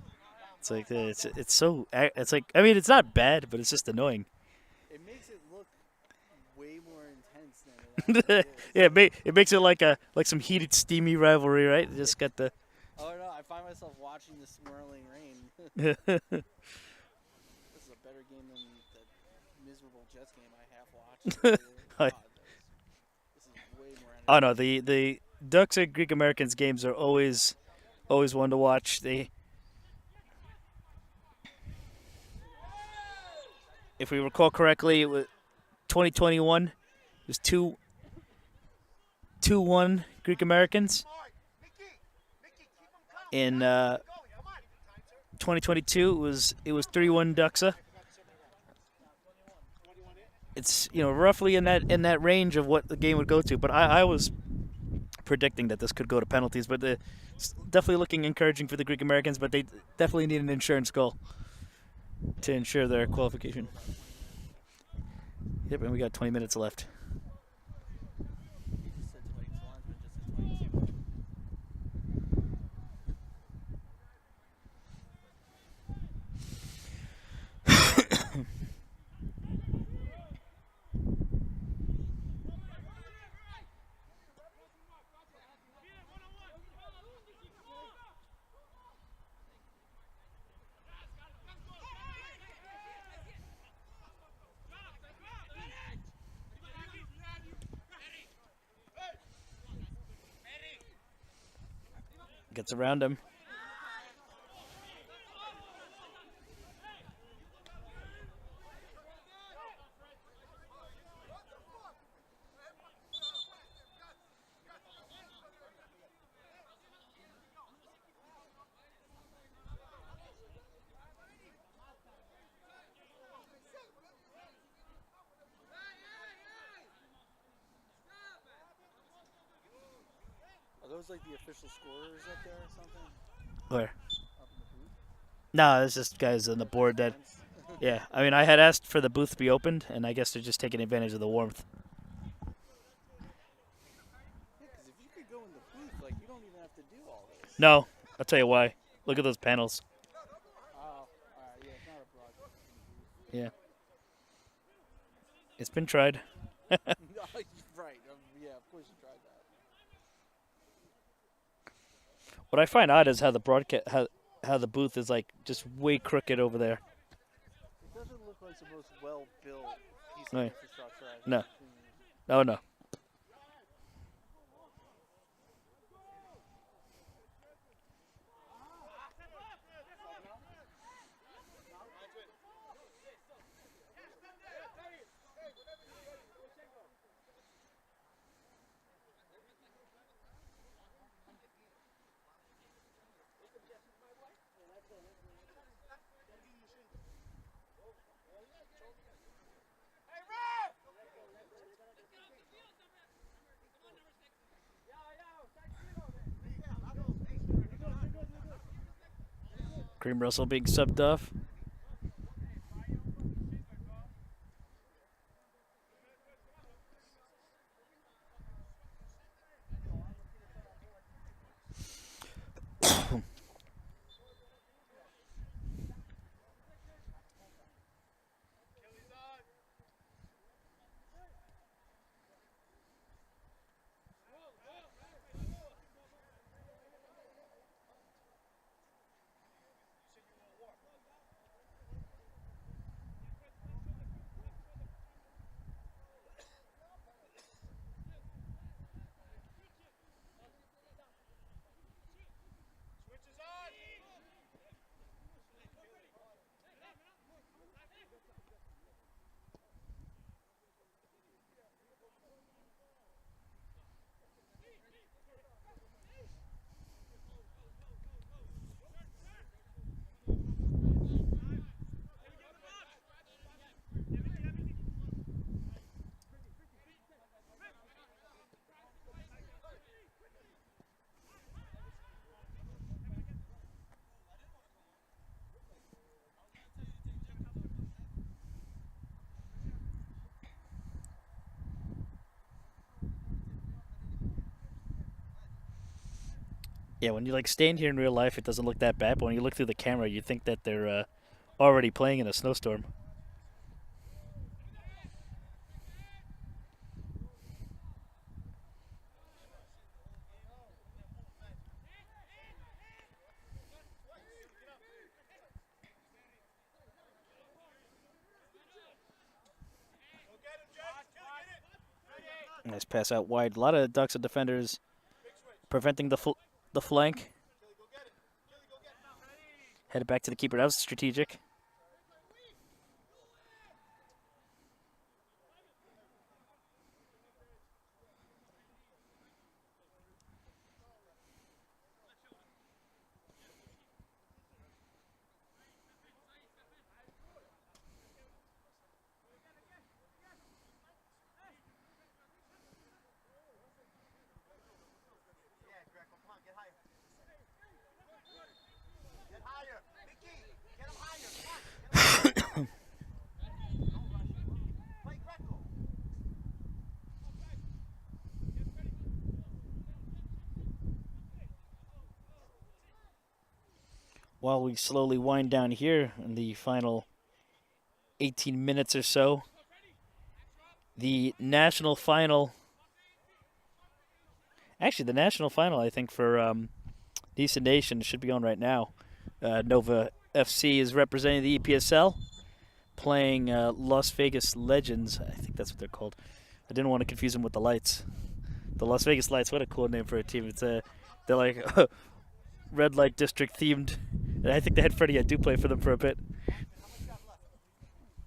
It's like it's so it's like, I mean, it's not bad, but it's just annoying. It makes it look way more intense than it actually is. Yeah, it makes it like some heated, steamy rivalry, right? It just got the. Oh no, I find myself watching the swirling rain. This is a better game than the miserable Jets game I half watched. God, this is way more entertaining. Oh no, the Duxa Greek Americans games are always one to watch. If we recall correctly, it was 2021. It was 2-1 Greek Americans. In 2022, it was 3-1 Duxa. It's roughly in that range of what the game would go to, but I was predicting that this could go to penalties, but it's definitely looking encouraging for the Greek Americans, but they definitely need an insurance goal to ensure their qualification. Yep, and we got 20 minutes left. He just said 22 lines, but just said 22. Gets around him. Are those like the official scorers up there or something? Where? Up in the booth? No, it's just guys on the board that. Yeah, I mean, I had asked for the booth to be opened, and I guess they're just taking advantage of the warmth. Yeah, because if you could go in the booth, like, you don't even have to do all this. No, I'll tell you why. Look at those panels. Oh, alright, yeah, it's not a broadcast. Yeah. It's been tried. Right, yeah, of course you tried that. What I find odd is how the broadcast, how the booth is like just way crooked over there. It doesn't look like the most well-built piece of Right. infrastructure I've No. ever seen. Oh no. Cream Russell being subbed off. Yeah, when you like stand here in real life, it doesn't look that bad. But when you look through the camera, you think that they're already playing in a snowstorm. Nice pass out wide. A lot of Duxa defenders preventing the flank. Headed back to the keeper. That was strategic. Get higher. Mickey, get him higher. Come on. Play Greco. While we slowly wind down here in the final 18 minutes or so, the national final. Actually, the national final, I think, for ENYSSA Nation should be on right now. Nova FC is representing the EPSL, playing Las Vegas Legends. I think that's what they're called. I didn't want to confuse them with the Lights. The Las Vegas Lights, what a cool name for a team. It's they're like red light district themed. And I think they had Freddie Adu play for them for a bit.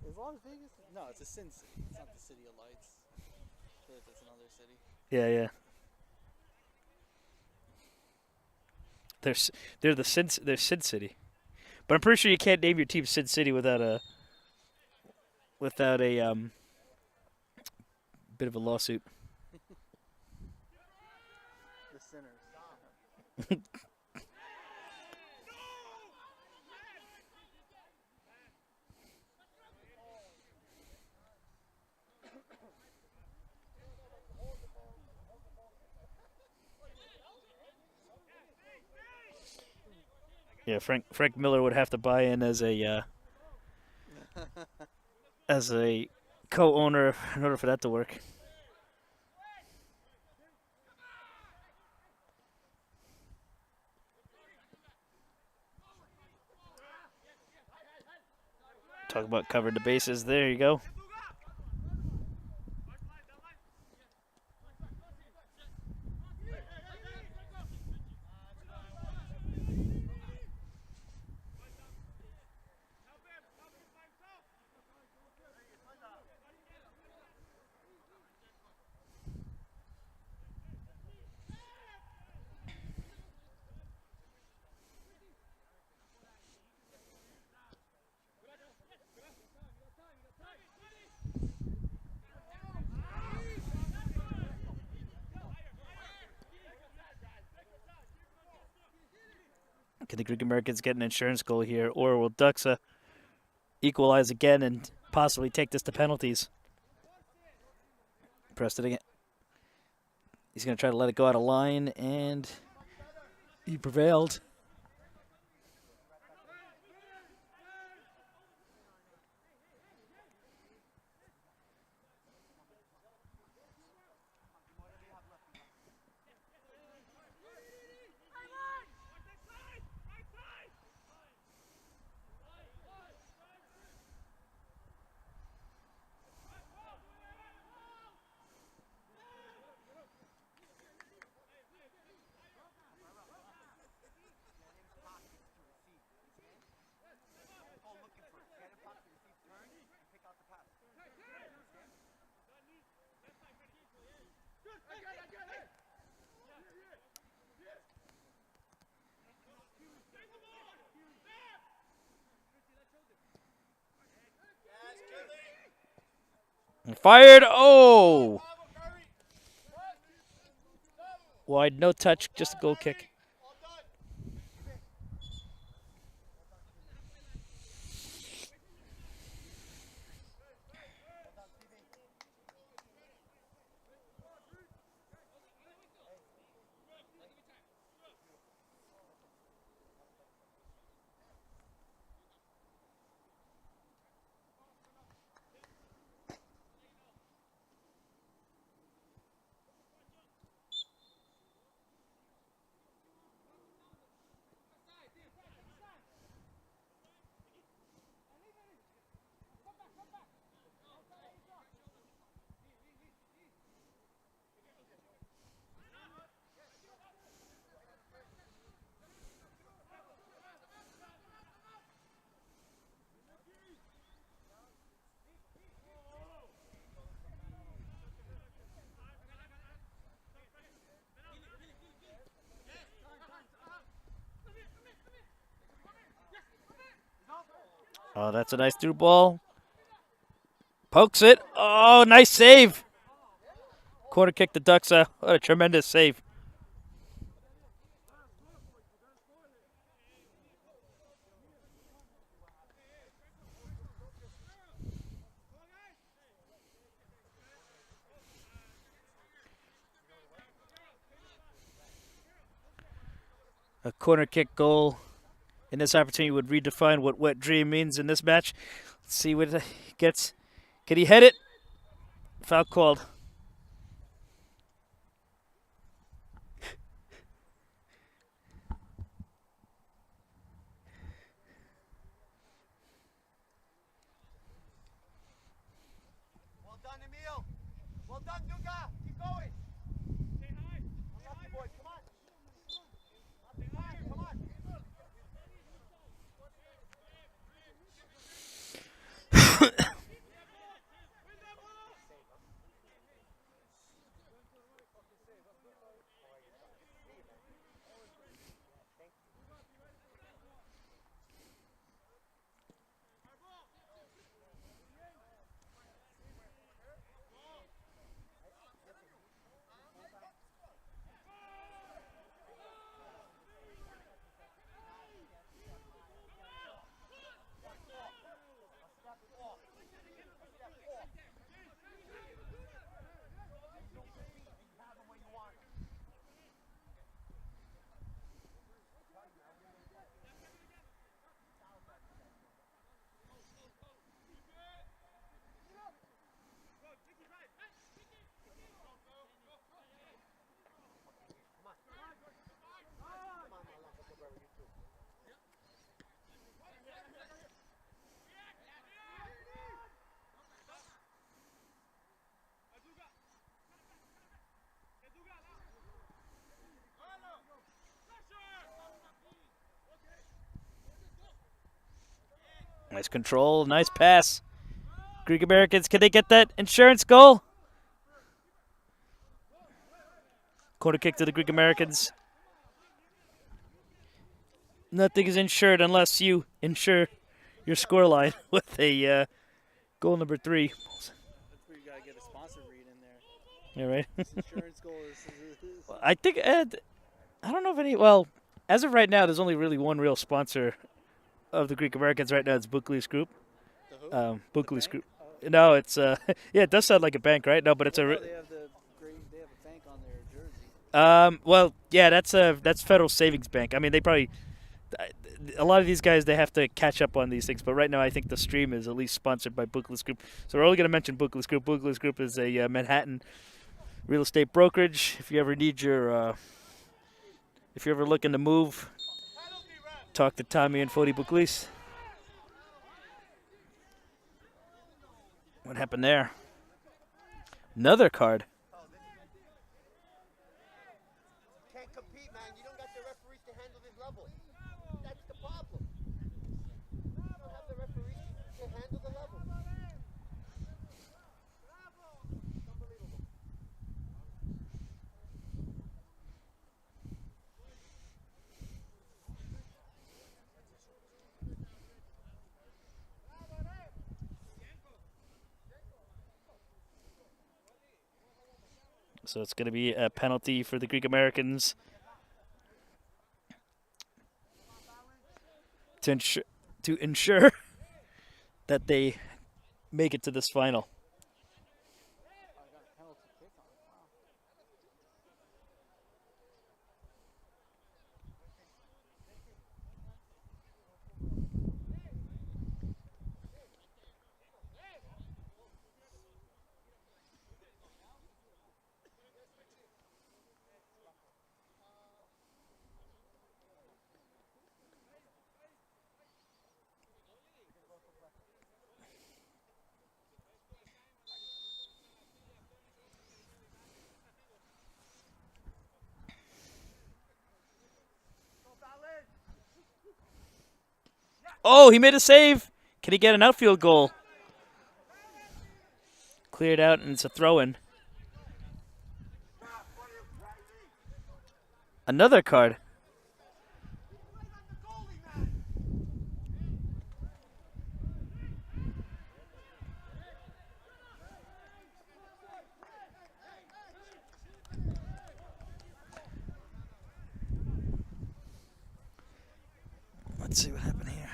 Is Las Vegas? No, it's a Sin City. It's not the City of Lights. I feel like that's another city. Yeah. They're Sin City, but I'm pretty sure you can't name your team Sin City without a bit of a lawsuit. The Sinners. Yeah, Frank Miller would have to buy in as a co-owner in order for that to work. Talk about covering the bases. There you go. Can the Greek Americans get an insurance goal here, or will Duxa equalize again and possibly take this to penalties? Pressed it again. He's going to try to let it go out of line, and he prevailed. Fired. Oh! Wide, no touch, just a goal kick. Oh, that's a nice through ball. Pokes it. Oh, nice save. Corner kick to Duxa. What a tremendous save. A corner kick goal in this opportunity would redefine what wet dream means in this match. Let's see what he gets. Can he head it? Foul called. Well done, Emil. Well done, Duxa. Keep going. Come on, boys. Come on. Come on. Nice control. Nice pass. Greek Americans, can they get that insurance goal? Corner kick to the Greek Americans. Nothing is insured unless you insure your scoreline with a goal number 3. That's where you gotta get a sponsor read in there. Yeah, right. This insurance goal is. I think I don't know if any. Well, as of right now, there's only really one real sponsor of the Greek Americans right now. It's Buckley's Group. The who? Buckley's bank? Group. Oh. No, it's yeah, it does sound like a bank, right? No, but it's Well, a. no, they have a bank on their jersey. Well, yeah, that's Federal Savings Bank. I mean, they probably a lot of these guys they have to catch up on these things. But right now, I think the stream is at least sponsored by Buckley's Group. So we're only going to mention Buckley's Group. Buckley's Group is a Manhattan real estate brokerage. If you ever need your, if you're ever looking to move, talk to Tommy and Fody Buckley's. What happened there? Another card. Can't compete, man. You don't got the referees to handle this level. That's the problem. You don't have the referees to handle the level. Unbelievable. So it's going to be a penalty for the Greek Americans to ensure that they make it to this final. Oh, he made a save. Can he get an outfield goal? Cleared out, and it's a throw-in. Another card. Let's see what happened here.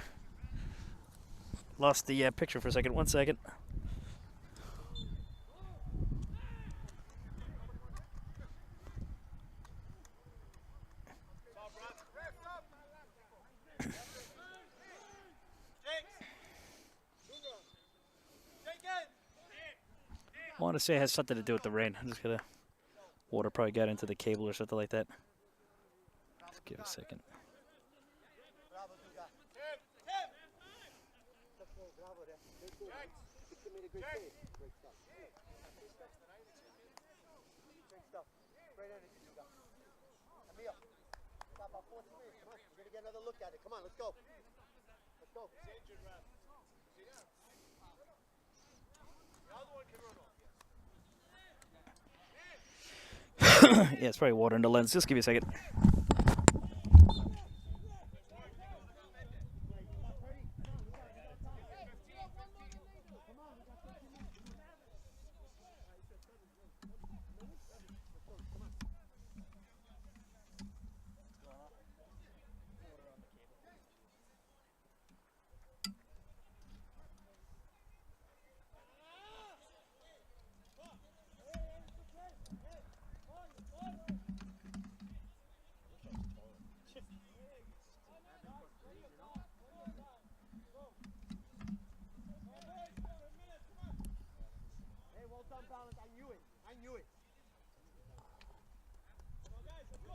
Lost the picture for a second. 1 second. I want to say it has something to do with the rain. I'm just gonna water probably got into the cable or something like that. Just give it a second. Bravo, Duxa. Bravo there. Great save. Duxa made a great save. Great stuff. Great stuff. Great energy, Duxa. Emil, got about 40 minutes. Come on, we're gonna get another look at it. Come on, let's go. Let's go. Yeah, it's probably water in the lens. Just give me a second. Hey, well done, Balance. I knew it. I knew it. The guy gets the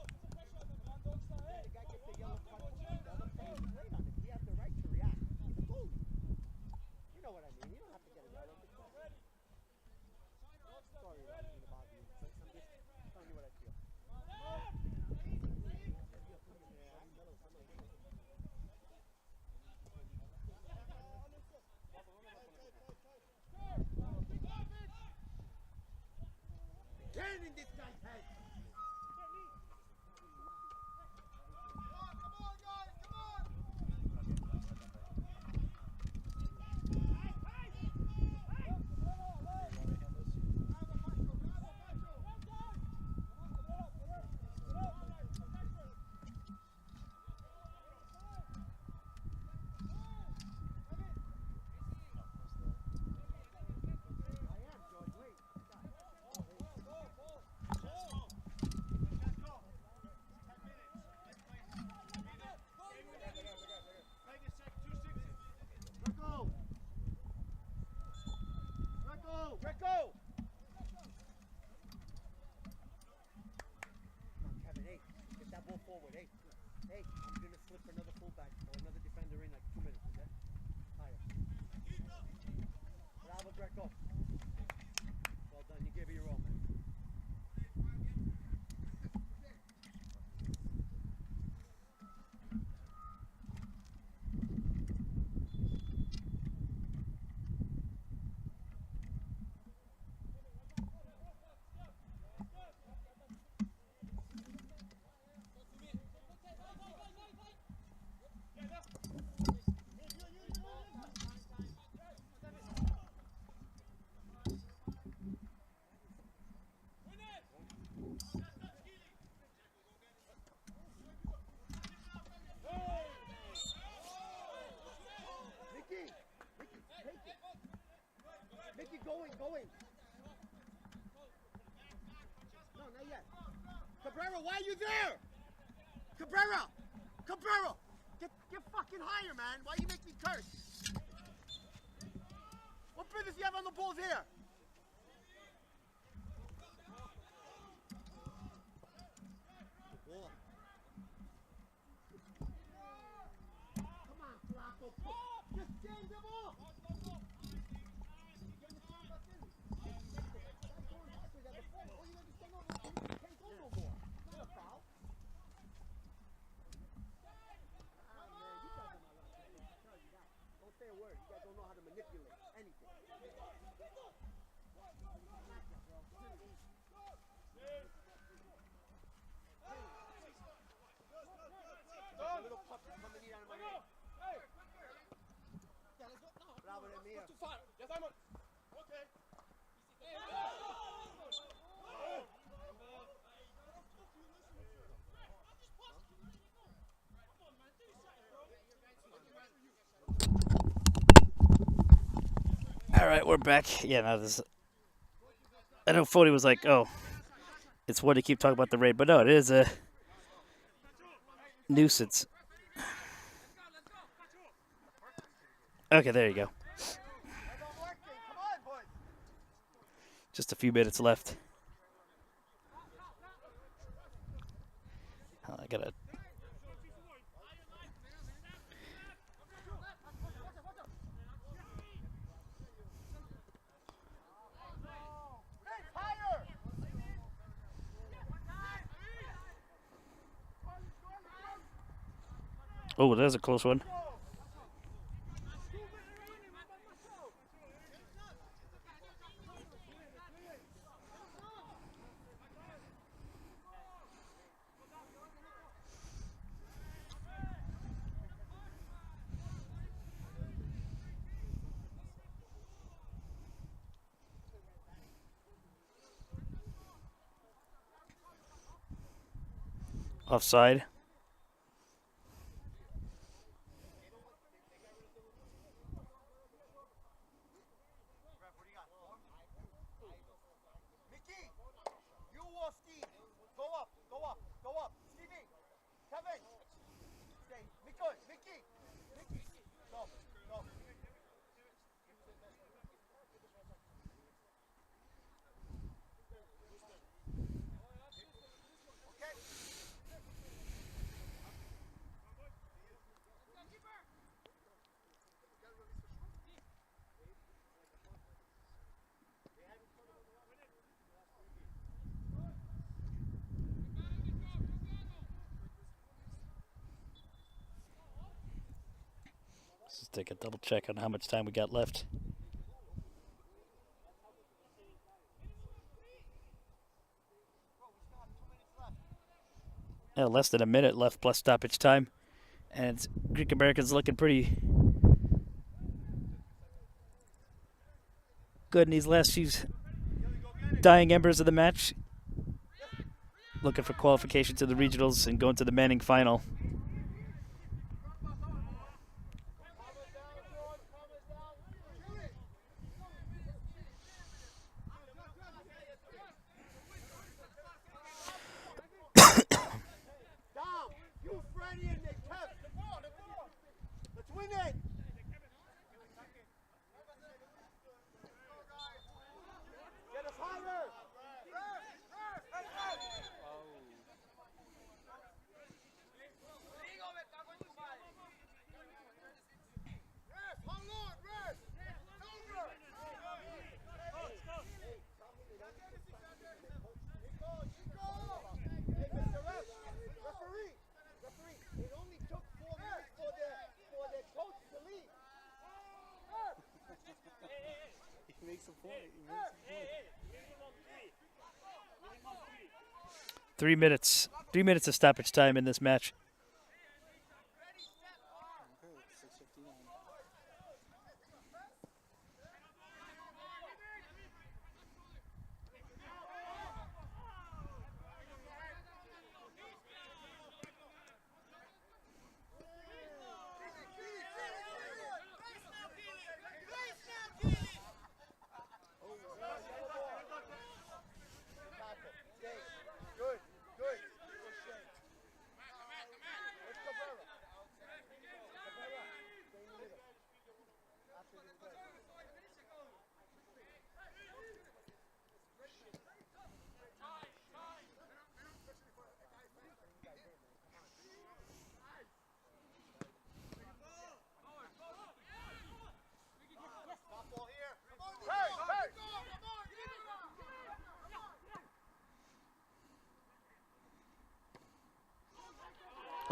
yellow card. The other player played on him. He has the right to react. He's a goalie. You know what I mean. You don't have to get a yellow. Sorry, I don't mean to bother you. I'm just telling you what I feel. Get in this guy's head. Greco! Kevin, hey, get that ball forward, hey. Hey, I'm going to slip another fullback or another defender in like 2 minutes, okay? Higher. Bravo, Greco. Well done, you gave it your all, man. Mickey, going. No, not yet. Cabrera, why are you there? Cabrera! Get fucking higher, man. Why you make me curse? What business you have on the balls here? Ball. Come on, Flacco. Just change the ball. Say a word. You guys don't know how to manipulate anything. A little pup is coming in out of my head. Bravo de Mia. Okay. right, we're back. Yeah, no, this. I know Fody was like, "Oh, it's what to keep talking about the raid," but no, it is a nuisance. Okay, there you go. Just a few minutes left. Oh, I gotta. Oh, there's a close one. Offside. Let's just take a double check on how much time we got left. Yeah, less than a minute left plus stoppage time. And Greek Americans looking pretty good in these last few dying embers of the match. Looking for qualification to the regionals and going to the Manning final. He makes a point. 3 minutes. 3 minutes of stoppage time in this match. Okay, 6:59.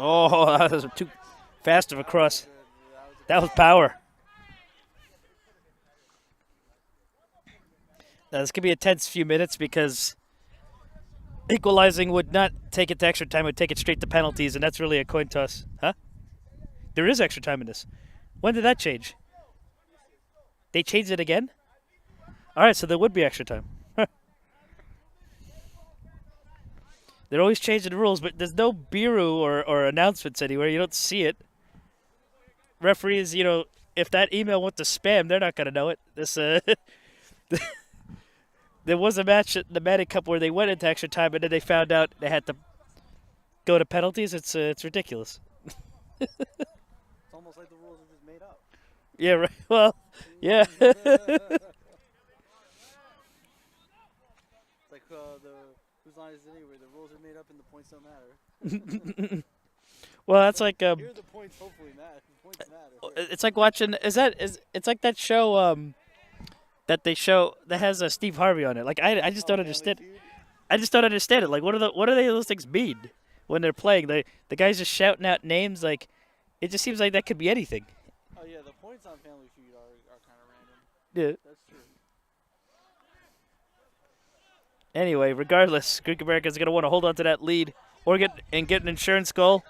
Oh, that was too fast of a cross. That was power. Now, this could be a tense few minutes because equalizing would not take it to extra time. It would take it straight to penalties, and that's really a coin toss. Huh? There is extra time in this. When did that change? They changed it again? All right, so there would be extra time. They're always changing the rules, but there's no bureau or announcements anywhere. You don't see it. Referees, if that email went to spam, they're not gonna know it. This there was a match at the Manning Cup where they went into extra time, and then they found out they had to go to penalties. It's ridiculous. It's almost like the rules are just made up. Yeah, right. Well, yeah. It's like whose line is it anyway? The rules are made up and the points don't matter. Well, that's like Here the points hopefully matter. The points matter. it's like watching. It's like that show that they show that has Steve Harvey on it. Like I just don't Family understand. Feud? I just don't understand it. Like what do those things mean when they're playing? The guys just shouting out names. Like it just seems like that could be anything. Oh yeah, the points on Family Feud are kind of random. Yeah. That's true. Anyway, regardless, Greek Americans are gonna want to hold on to that lead or get an insurance goal.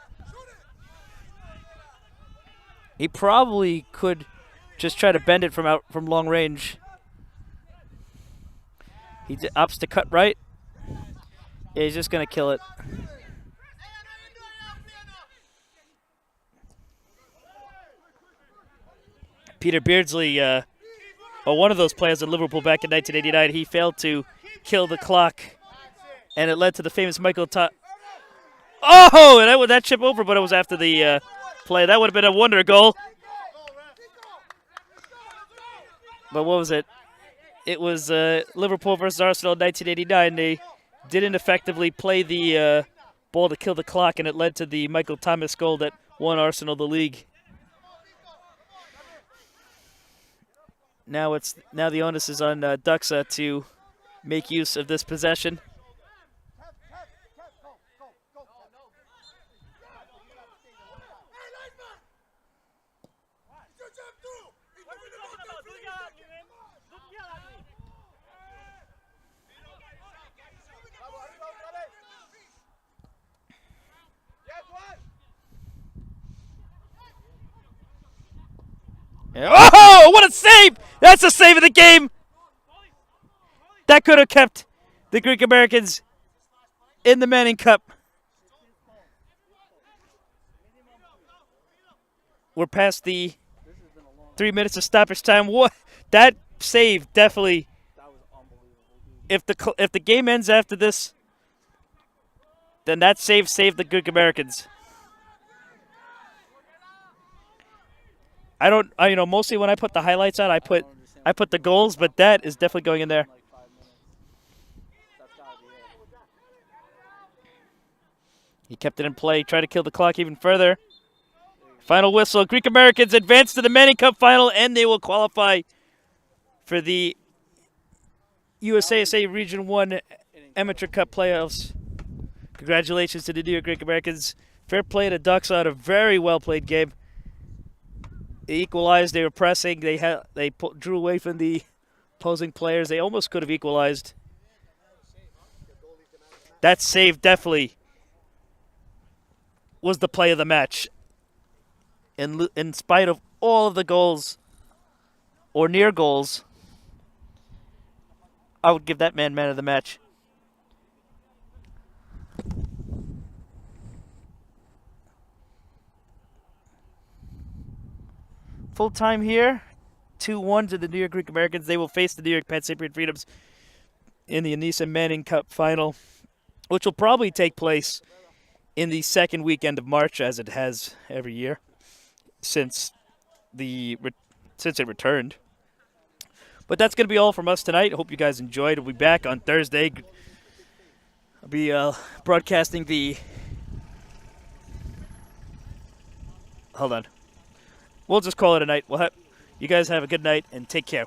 He probably could just try to bend it from long range. He opts to cut right. Yeah, he's just gonna kill it. Peter Beardsley, one of those players in Liverpool back in 1989, he failed to kill the clock, and it led to the famous Michael Todd. Oh, and that chip over, but it was after the play. That would have been a wonder goal. But what was it? It was Liverpool versus Arsenal in 1989. They didn't effectively play the ball to kill the clock, and it led to the Michael Thomas goal that won Arsenal the league. Now the onus is on Duxa to make use of this possession. Oh, what a save! That's the save of the game! That could have kept the Greek Americans in the Manning Cup. We're past the 3 minutes of stoppage time. What? That save definitely. That was unbelievable, dude. If the game ends after this, then that save saved the Greek Americans. Mostly when I put the highlights on, I put the goals, but that is definitely going in there. Like 5 minutes. That's gotta be it. He kept it in play, tried to kill the clock even further. Final whistle. Greek Americans advance to the Manning Cup final, and they will qualify for the USSA Region 1 Amateur Cup playoffs. Congratulations to the New York Greek Americans. Fair play to Doxa on a very well-played game. They equalized. They were pressing. They drew away from the opposing players. They almost could have equalized. That save definitely was the play of the match. In spite of all of the goals, or near goals, I would give that man of the match. Full time here, 2-1 to the New York Greek Americans. They will face the New York Pan Cypriot Freedoms in the ENYSSA Manning Cup final, which will probably take place in the second weekend of March, as it has every year since it returned. But that's going to be all from us tonight. I hope you guys enjoyed. We'll be back on Thursday. I'll be broadcasting the. Hold on. We'll just call it a night. You guys have a good night and take care.